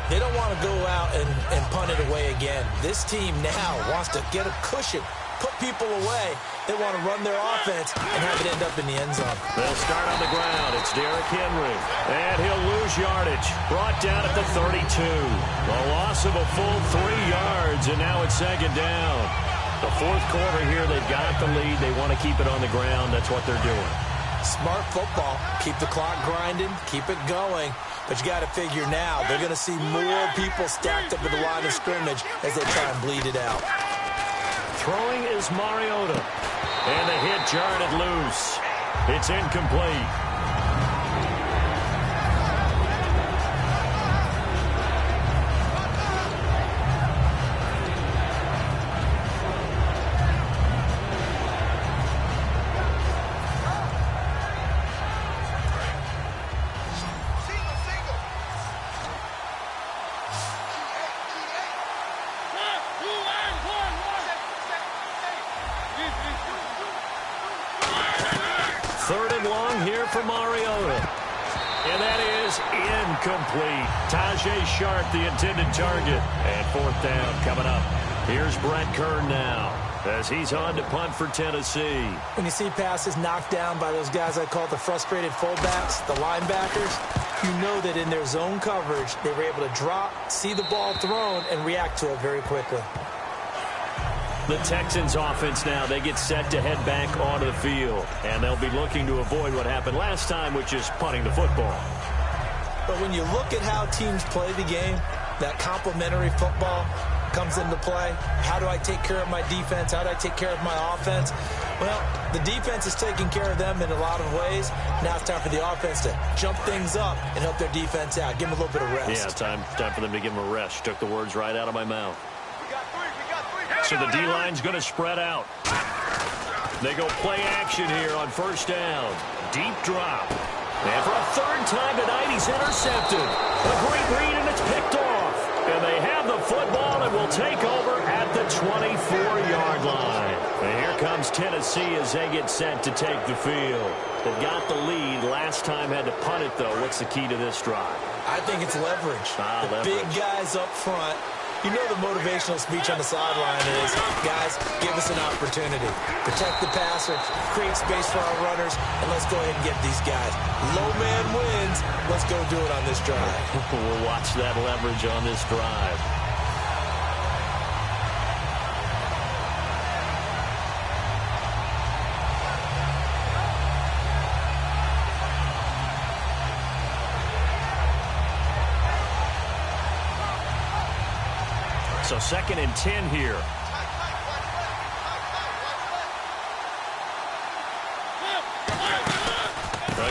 They don't want to go out and punt it away again. This team now wants to get a cushion, put people away. They want to run their offense and have it end up in the end zone. They'll start on the ground. It's Derrick Henry. And he'll lose yardage. Brought down at the 32. A loss of a full 3 yards, and now it's second down. The fourth quarter here, they've got the lead. They want to keep it on the ground. That's what they're doing. Smart football. Keep the clock grinding. Keep it going. But you got to figure now, they're going to see more people stacked up at the line of scrimmage as they try and bleed it out. Throwing is Mariota. And the hit jarred it loose. It's incomplete. For Mariota. And that is incomplete. Tajay Sharp, the intended target. And 4th down coming up. Here's Brett Kern now as he's on to punt for Tennessee. When you see passes knocked down by those guys I call the frustrated fullbacks, the linebackers, you know that in their zone coverage, they were able to drop, see the ball thrown, and react to it very quickly. The Texans offense now, they get set to head back onto the field. And they'll be looking to avoid what happened last time, which is punting the football. But when you look at how teams play the game, that complementary football comes into play. How do I take care of my defense? How do I take care of my offense? Well, the defense is taking care of them in a lot of ways. Now it's time for the offense to jump things up and help their defense out. Give them a little bit of rest. Yeah, time for them to give them a rest. Took the words right out of my mouth. So the D-line's going to spread out. They go play action here on 1st down. Deep drop. And for a 3rd time tonight, he's intercepted. A great read, and it's picked off. And they have the football and will take over at the 24-yard line. And here comes Tennessee as they get set to take the field. They've got the lead. Last time had to punt it, though. What's the key to this drive? I think it's leverage. Leverage. Big guys up front You know the motivational speech on the sideline is, guys, give us an opportunity. Protect the passer, create space for our runners, and let's go ahead and get these guys. Low man wins. Let's go do it on this drive. We'll watch that leverage on this drive. So 2nd and 10 here.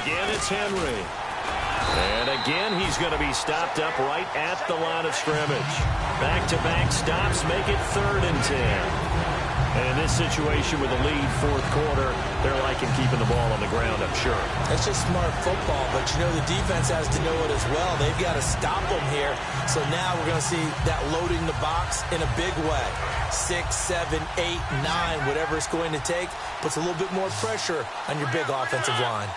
Again, it's Henry. And again, he's going to be stopped up right at the line of scrimmage. Back-to-back stops make it 3rd and 10. And in this situation with a lead 4th quarter, they're liking keeping the ball on the ground, I'm sure. That's just smart football, but you know the defense has to know it as well. They've got to stop them here. So now we're going to see that loading the box in a big way. 6, 7, 8, 9, whatever it's going to take, puts a little bit more pressure on your big offensive line.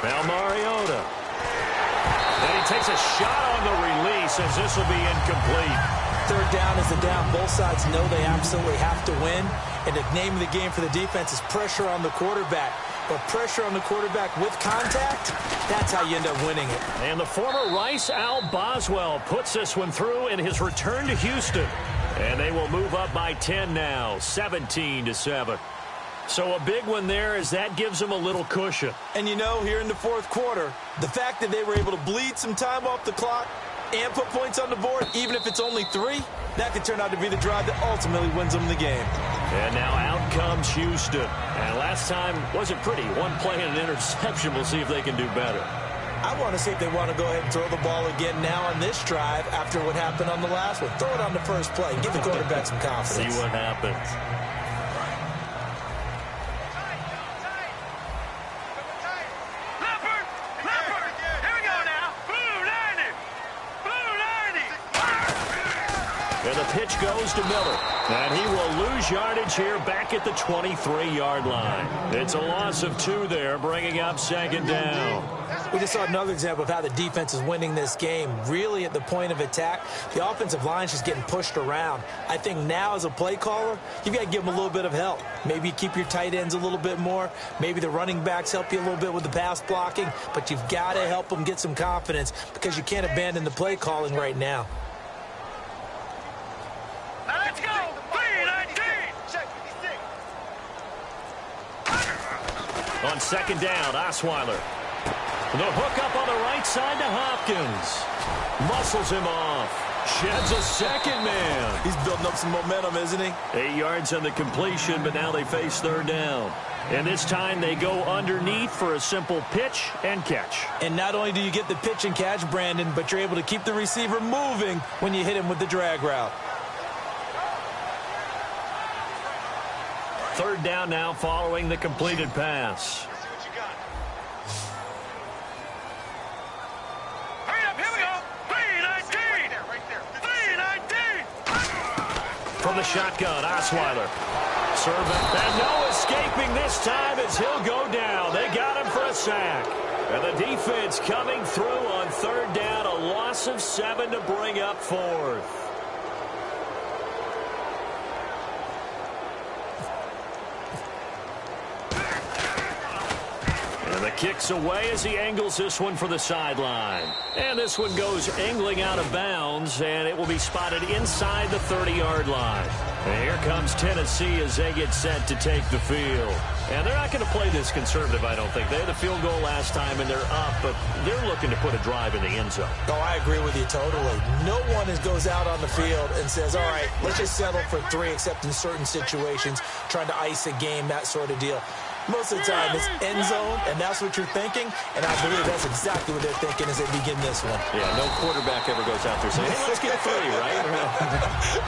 Now Mariota. And he takes a shot on the release as this will be incomplete. 3rd down is the down. Both sides know they absolutely have to win. And the name of the game for the defense is pressure on the quarterback. But pressure on the quarterback with contact, that's how you end up winning it. And the former Rice Al Boswell puts this one through in his return to Houston. And they will move up by 10 now, 17-7. So a big one there as that gives them a little cushion. And you know, here in the 4th quarter, the fact that they were able to bleed some time off the clock and put points on the board, even if it's only 3, that could turn out to be the drive that ultimately wins them the game. And now out comes Houston. And last time wasn't pretty. 1 play and an interception. We'll see if they can do better. I want to see if they want to go ahead and throw the ball again now on this drive after what happened on the last one. Throw it on the first play. Give the quarterback some confidence. See what happens. And the pitch goes to Miller. And he will lose yardage here back at the 23-yard line. It's a loss of 2 there, bringing up 2nd down. We just saw another example of how the defense is winning this game. Really at the point of attack, the offensive line is just getting pushed around. I think now as a play caller, you've got to give them a little bit of help. Maybe you keep your tight ends a little bit more. Maybe the running backs help you a little bit with the pass blocking. But you've got to help them get some confidence because you can't abandon the play calling right now. Let's go! 3-19! On 2nd down, Osweiler. The hook up on the right side to Hopkins. Muscles him off. Sheds a 2nd man. He's building up some momentum, isn't he? 8 yards on the completion, but now they face 3rd down. And this time they go underneath for a simple pitch and catch. And not only do you get the pitch and catch, Brandon, but you're able to keep the receiver moving when you hit him with the drag route. 3rd down now following the completed pass. Hurry up, here we go! 3-19! Right there. 3-19! From the shotgun, Osweiler. Servant, and no escaping this time as he'll go down. They got him for a sack. And the defense coming through on 3rd down, a loss of 7 to bring up 4th. And the kick's away as he angles this one for the sideline. And this one goes angling out of bounds, and it will be spotted inside the 30-yard line. And here comes Tennessee as they get set to take the field. And they're not going to play this conservative, I don't think. They had the field goal last time, and they're up, but they're looking to put a drive in the end zone. Oh, I agree with you totally. No one goes out on the field and says, all right, let's just settle for 3, except in certain situations, trying to ice a game, that sort of deal. Most of the time, it's end zone, and that's what you're thinking, and I believe that's exactly what they're thinking as they begin this one. Yeah, no quarterback ever goes out there saying, hey, let's get 3, right?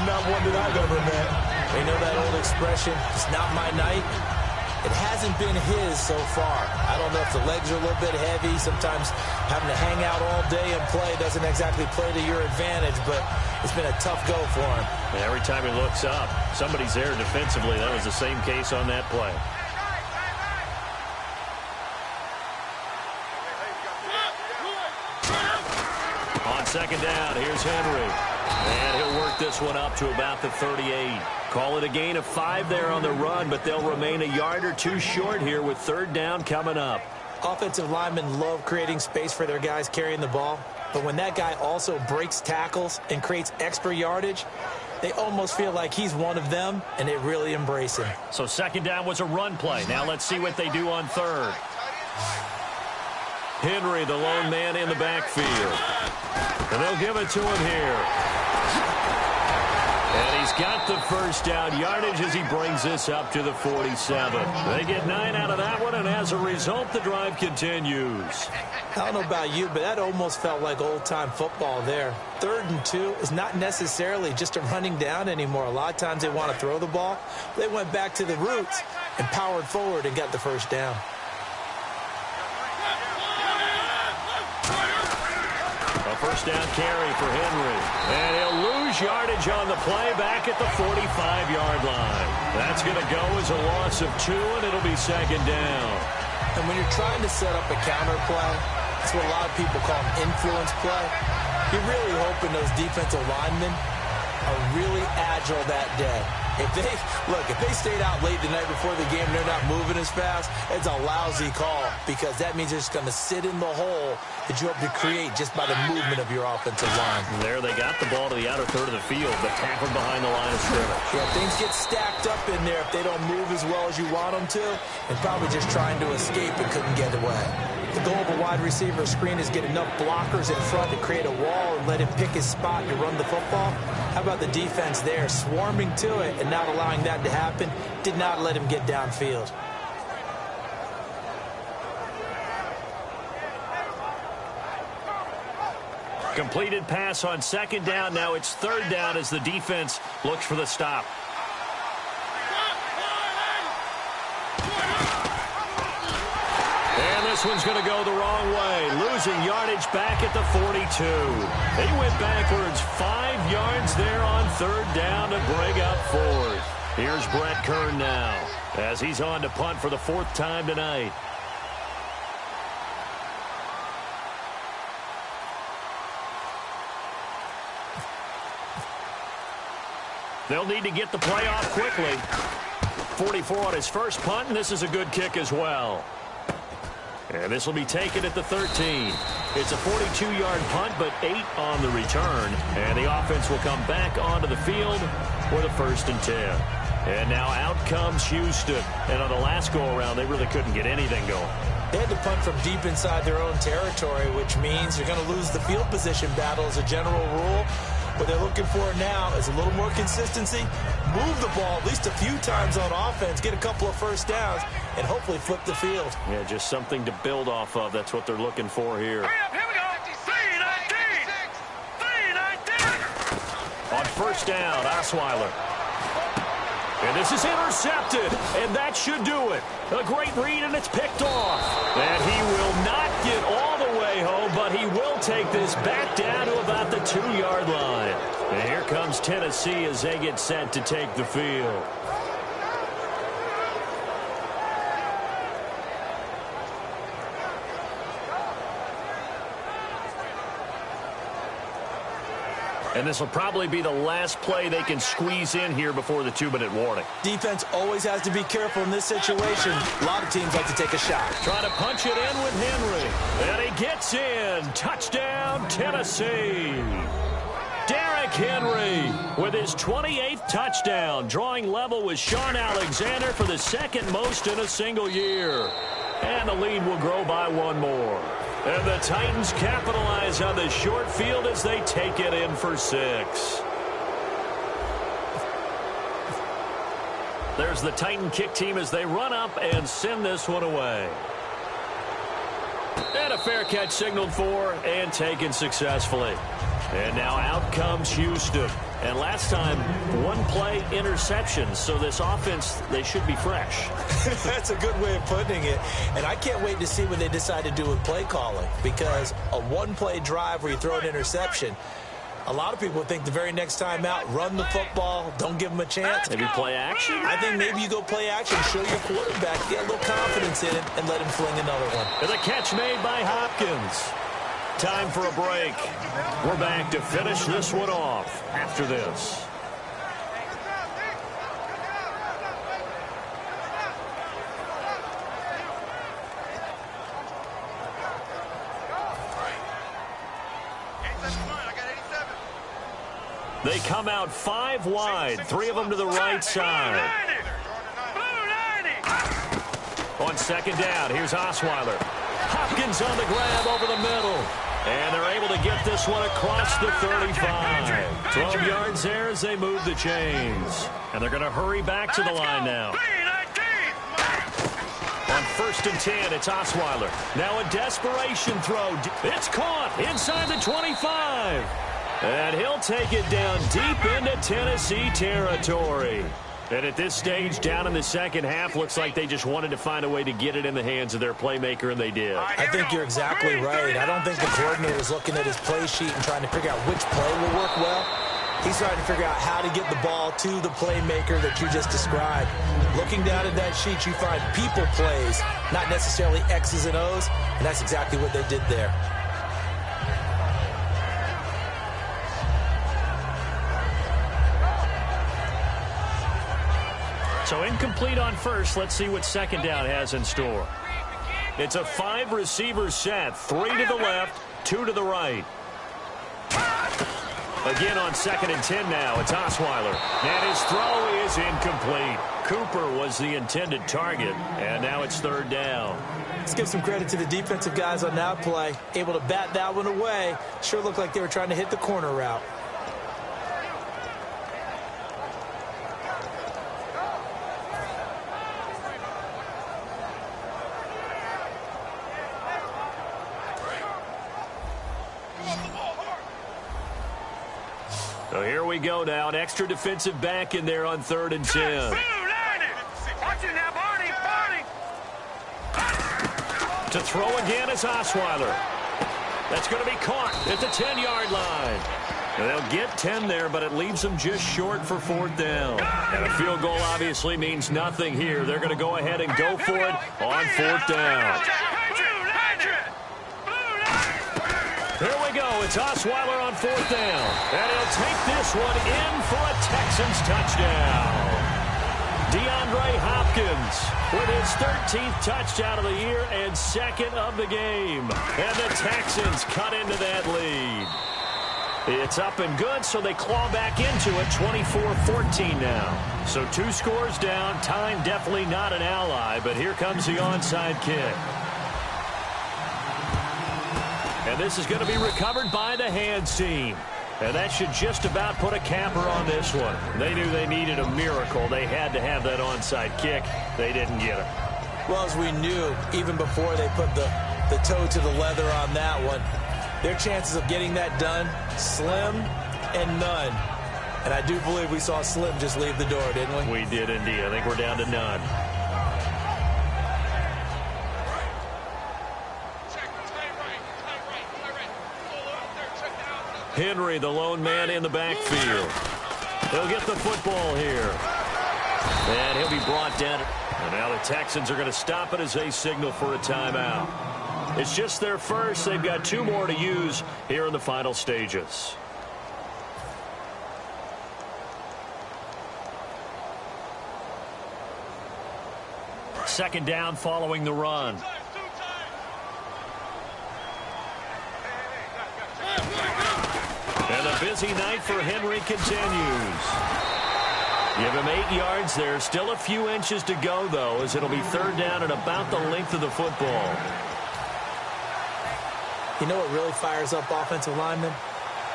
Not one that I've ever met. They know that old expression, it's not my night. It hasn't been his so far. I don't know if the legs are a little bit heavy. Sometimes having to hang out all day and play doesn't exactly play to your advantage, but it's been a tough go for him. And every time he looks up, somebody's there defensively. That was the same case on that play. On second down. Here's Henry. And he'll work this one up to about the 38. Call it a gain of 5 there on the run, but they'll remain a yard or 2 short here with third down coming up. Offensive linemen love creating space for their guys carrying the ball, but when that guy also breaks tackles and creates extra yardage, they almost feel like he's one of them, and they really embrace him. So second down was a run play. Now let's see what they do on third. Henry, the lone man in the backfield. And they'll give it to him here. And he's got the first down yardage as he brings this up to the 47. They get 9 out of that one, and as a result, the drive continues. I don't know about you, but that almost felt like old-time football there. 3rd and 2 is not necessarily just a running down anymore. A lot of times they want to throw the ball. They went back to the roots and powered forward and got the first down. A first down carry for Henry. And he'll lose yardage on the play back at the 45-yard line. That's going to go as a loss of 2, and it'll be second down. And when you're trying to set up a counter play, that's what a lot of people call an influence play. You're really hoping those defensive linemen are really agile that day. If they stayed out late the night before the game and they're not moving as fast, it's a lousy call because that means they're just going to sit in the hole that you hope to create just by the movement of your offensive line. And there they got the ball to the outer third of the field, but tackled behind the line of scrimmage. Yeah, things get stacked up in there if they don't move as well as you want them to, and probably just trying to escape and couldn't get away. The goal of a wide receiver screen is get enough blockers in front to create a wall and let him pick his spot to run the football. How about the defense there, swarming to it and not allowing that to happen? Did not let him get downfield. Completed pass on second down. Now it's third down as the defense looks for the stop. And this one's going to go the wrong way. Losing yardage back at the 42. They went backwards 5 yards there on third down to bring up fourth. Here's Brett Kern now as he's on to punt for the 4th time tonight. They'll need to get the play off quickly. 44 on his first punt, and this is a good kick as well. And this will be taken at the 13. It's a 42-yard punt, but 8 on the return. And the offense will come back onto the field for the 1st and 10. And now out comes Houston. And on the last go-around, they really couldn't get anything going. They had to punt from deep inside their own territory, which means you're going to lose the field position battle as a general rule. What they're looking for now is a little more consistency, move the ball at least a few times on offense, get a couple of first downs, and hopefully flip the field. Yeah, just something to build off of. That's what they're looking for here. Hurry up, here we go. 3-19. 3-19. On first down, Osweiler. And this is intercepted, and that should do it. A great read, and it's picked off. And he will not get all the way home, but he will take this back down to about the 2-yard line. And here comes Tennessee as they get set to take the field. And this will probably be the last play they can squeeze in here before the 2-minute warning. Defense always has to be careful in this situation. A lot of teams like to take a shot. Trying to punch it in with Henry. And he gets in. Touchdown, Tennessee. Derrick Henry with his 28th touchdown, drawing level with Sean Alexander for the 2nd most in a single year. And the lead will grow by 1 more. And the Titans capitalize on the short field as they take it in for 6. There's the Titan kick team as they run up and send this one away. And a fair catch signaled for and taken successfully. And now out comes Houston. And last time, 1-play interception. So this offense, they should be fresh. That's a good way of putting it. And I can't wait to see what they decide to do with play calling. Because a 1-play drive where you throw an interception, a lot of people think the very next time out, run the football, don't give them a chance. Maybe play action? I think maybe you go play action, show your quarterback, get a little confidence in it, and let him fling another one. And the catch made by Hopkins. Time for a break. We're back to finish this one off after this. They come out 5 wide, 3 of them to the right side. On second down, here's Osweiler. Hopkins on the grab over the middle. And they're able to get this one across the 35. 12 yards there as they move the chains. And they're going to hurry back to the line now. On 1st and 10, it's Osweiler. Now a desperation throw. It's caught inside the 25. And he'll take it down deep into Tennessee territory. And at this stage, down in the second half, looks like they just wanted to find a way to get it in the hands of their playmaker, and they did. I think you're exactly right. I don't think the coordinator is looking at his play sheet and trying to figure out which play will work well. He's trying to figure out how to get the ball to the playmaker that you just described. Looking down at that sheet, you find people plays, not necessarily X's and O's, and that's exactly what they did there. So incomplete on first. Let's see what second down has in store. It's a 5-receiver set. 3 to the left, 2 to the right. Again on 2nd and 10 now. It's Osweiler. And his throw is incomplete. Cooper was the intended target. And now it's 3rd down. Let's give some credit to the defensive guys on that play. Able to bat that one away. Sure looked like they were trying to hit the corner route. So here we go now. An extra defensive back in there on 3rd and 10. Watch it now, Barney. To throw again is Osweiler. That's going to be caught at the 10-yard line. And they'll get 10 there, but it leaves them just short for 4th down. And a field goal obviously means nothing here. They're going to go ahead and go for it on 4th down. Here we go. It's Osweiler on 4th down. And he'll take this one in for a Texans touchdown. DeAndre Hopkins with his 13th touchdown of the year and 2nd of the game. And the Texans cut into that lead. It's up and good, so they claw back into it, 24-14 now. So 2 scores down. Time definitely not an ally, but here comes the onside kick. And this is going to be recovered by the hands team. And that should just about put a capper on this one. They knew they needed a miracle. They had to have that onside kick. They didn't get it. Well, as we knew, even before they put the toe to the leather on that one, their chances of getting that done, slim and none. And I do believe we saw Slim just leave the door, didn't we? We did indeed. I think we're down to none. Henry, the lone man in the backfield. He'll get the football here. And he'll be brought down. And now the Texans are going to stop it as they signal for a timeout. It's just their first. They've got 2 more to use here in the final stages. Second down following the run. And a busy night for Henry continues. Give him 8 yards there. Still a few inches to go, though, as it'll be 3rd down and about the length of the football. You know what really fires up offensive linemen?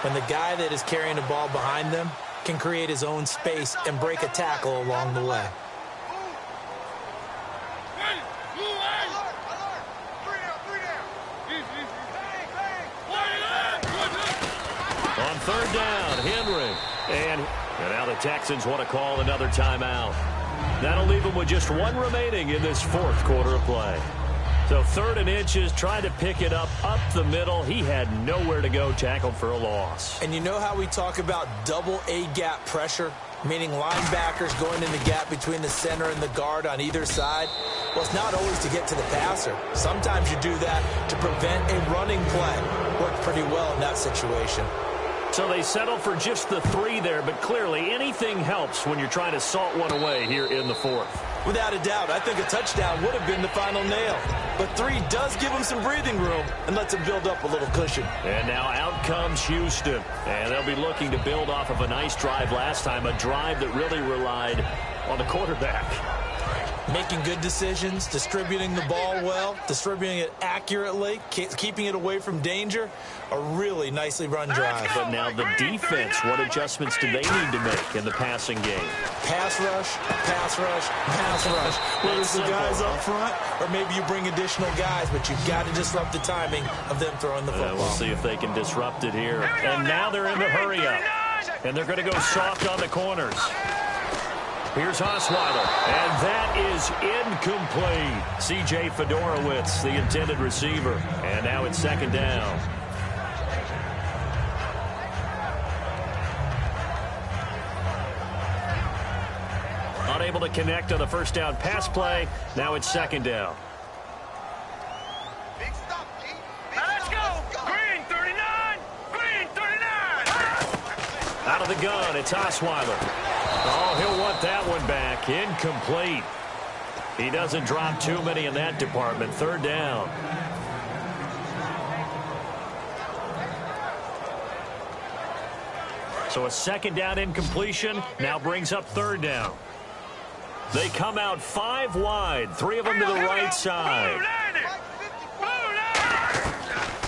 When the guy that is carrying the ball behind them can create his own space and break a tackle along the way. On 3rd down, Henry. And now the Texans want to call another timeout. That'll leave them with just 1 remaining in this 4th quarter of play. So 3rd and inches, trying to pick it up the middle. He had nowhere to go, tackled for a loss. And you know how we talk about double A-gap pressure, meaning linebackers going in the gap between the center and the guard on either side? Well, it's not always to get to the passer. Sometimes you do that to prevent a running play. Worked pretty well in that situation. So they settle for just the 3 there, but clearly anything helps when you're trying to salt one away here in the 4th. Without a doubt, I think a touchdown would have been the final nail. But 3 does give them some breathing room and lets them build up a little cushion. And now out comes Houston. And they'll be looking to build off of a nice drive last time, a drive that really relied on the quarterback. Making good decisions, distributing the ball well, distributing it accurately, keeping it away from danger. A really nicely run drive. But now the defense, what adjustments do they need to make in the passing game? Pass rush, pass rush, pass rush. Whether it's the guys up front or maybe you bring additional guys, but you've got to disrupt the timing of them throwing the football. We'll see if they can disrupt it here. And now they're in the hurry-up. And they're going to go soft on the corners. Here's Osweiler, and that is incomplete. C.J. Fedorowicz, the intended receiver. And now it's 2nd down. Unable to connect on the first down pass play. Now it's 2nd down. Now let's go. Green 39. Green 39. Out of the gun, it's Osweiler. Oh, he'll want that one back. Incomplete. He doesn't drop too many in that department. 3rd down. So a 2nd down incompletion now brings up 3rd down. They come out 5 wide, 3 of them to the right side.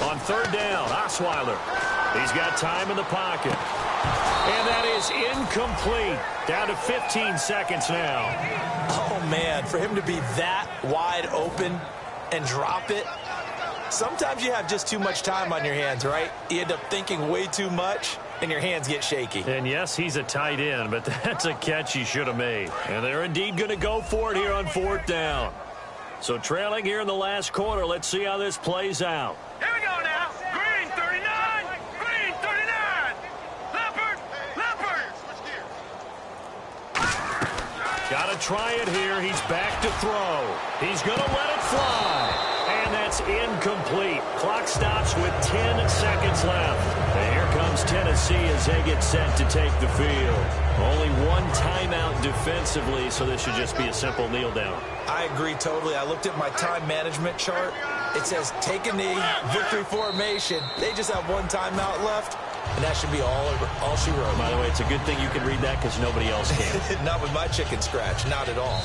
On 3rd down, Osweiler. He's got time in the pocket. And that is incomplete. Down to 15 seconds now. Oh, man, for him to be that wide open and drop it. Sometimes you have just too much time on your hands, right? You end up thinking way too much, and your hands get shaky. And yes, he's a tight end, but that's a catch he should have made. And they're indeed going to go for it here on 4th down. So trailing here in the last quarter, let's see how this plays out. Here we go now. Green 39. Green 39. Leopard. Leopard. Got to try it here. He's back to throw. He's going to let it fly. And that's incomplete. Clock stops with 10 seconds left. And here comes Tennessee as they get set to take the field. Only 1 timeout defensively, so this should just be a simple kneel down. I agree totally. I looked at my time management chart. It says take a knee, victory formation. They just have 1 timeout left, and that should be all she wrote. By the way, it's a good thing you can read that because nobody else can. Not with my chicken scratch. Not at all.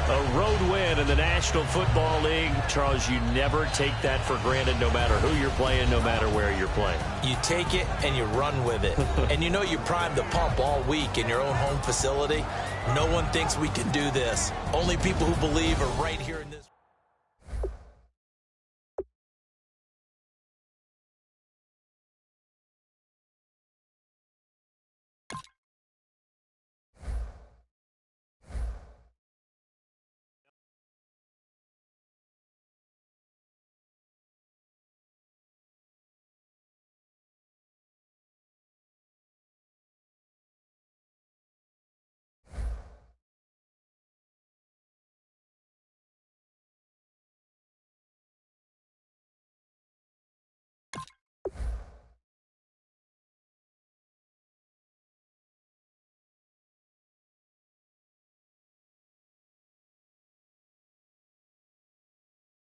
A road win in the National Football League. Charles, you never take that for granted no matter who you're playing, no matter where you're playing. You take it and you run with it. And you know you primed the pump all week in your own home facility. No one thinks we can do this. Only people who believe are right here in this.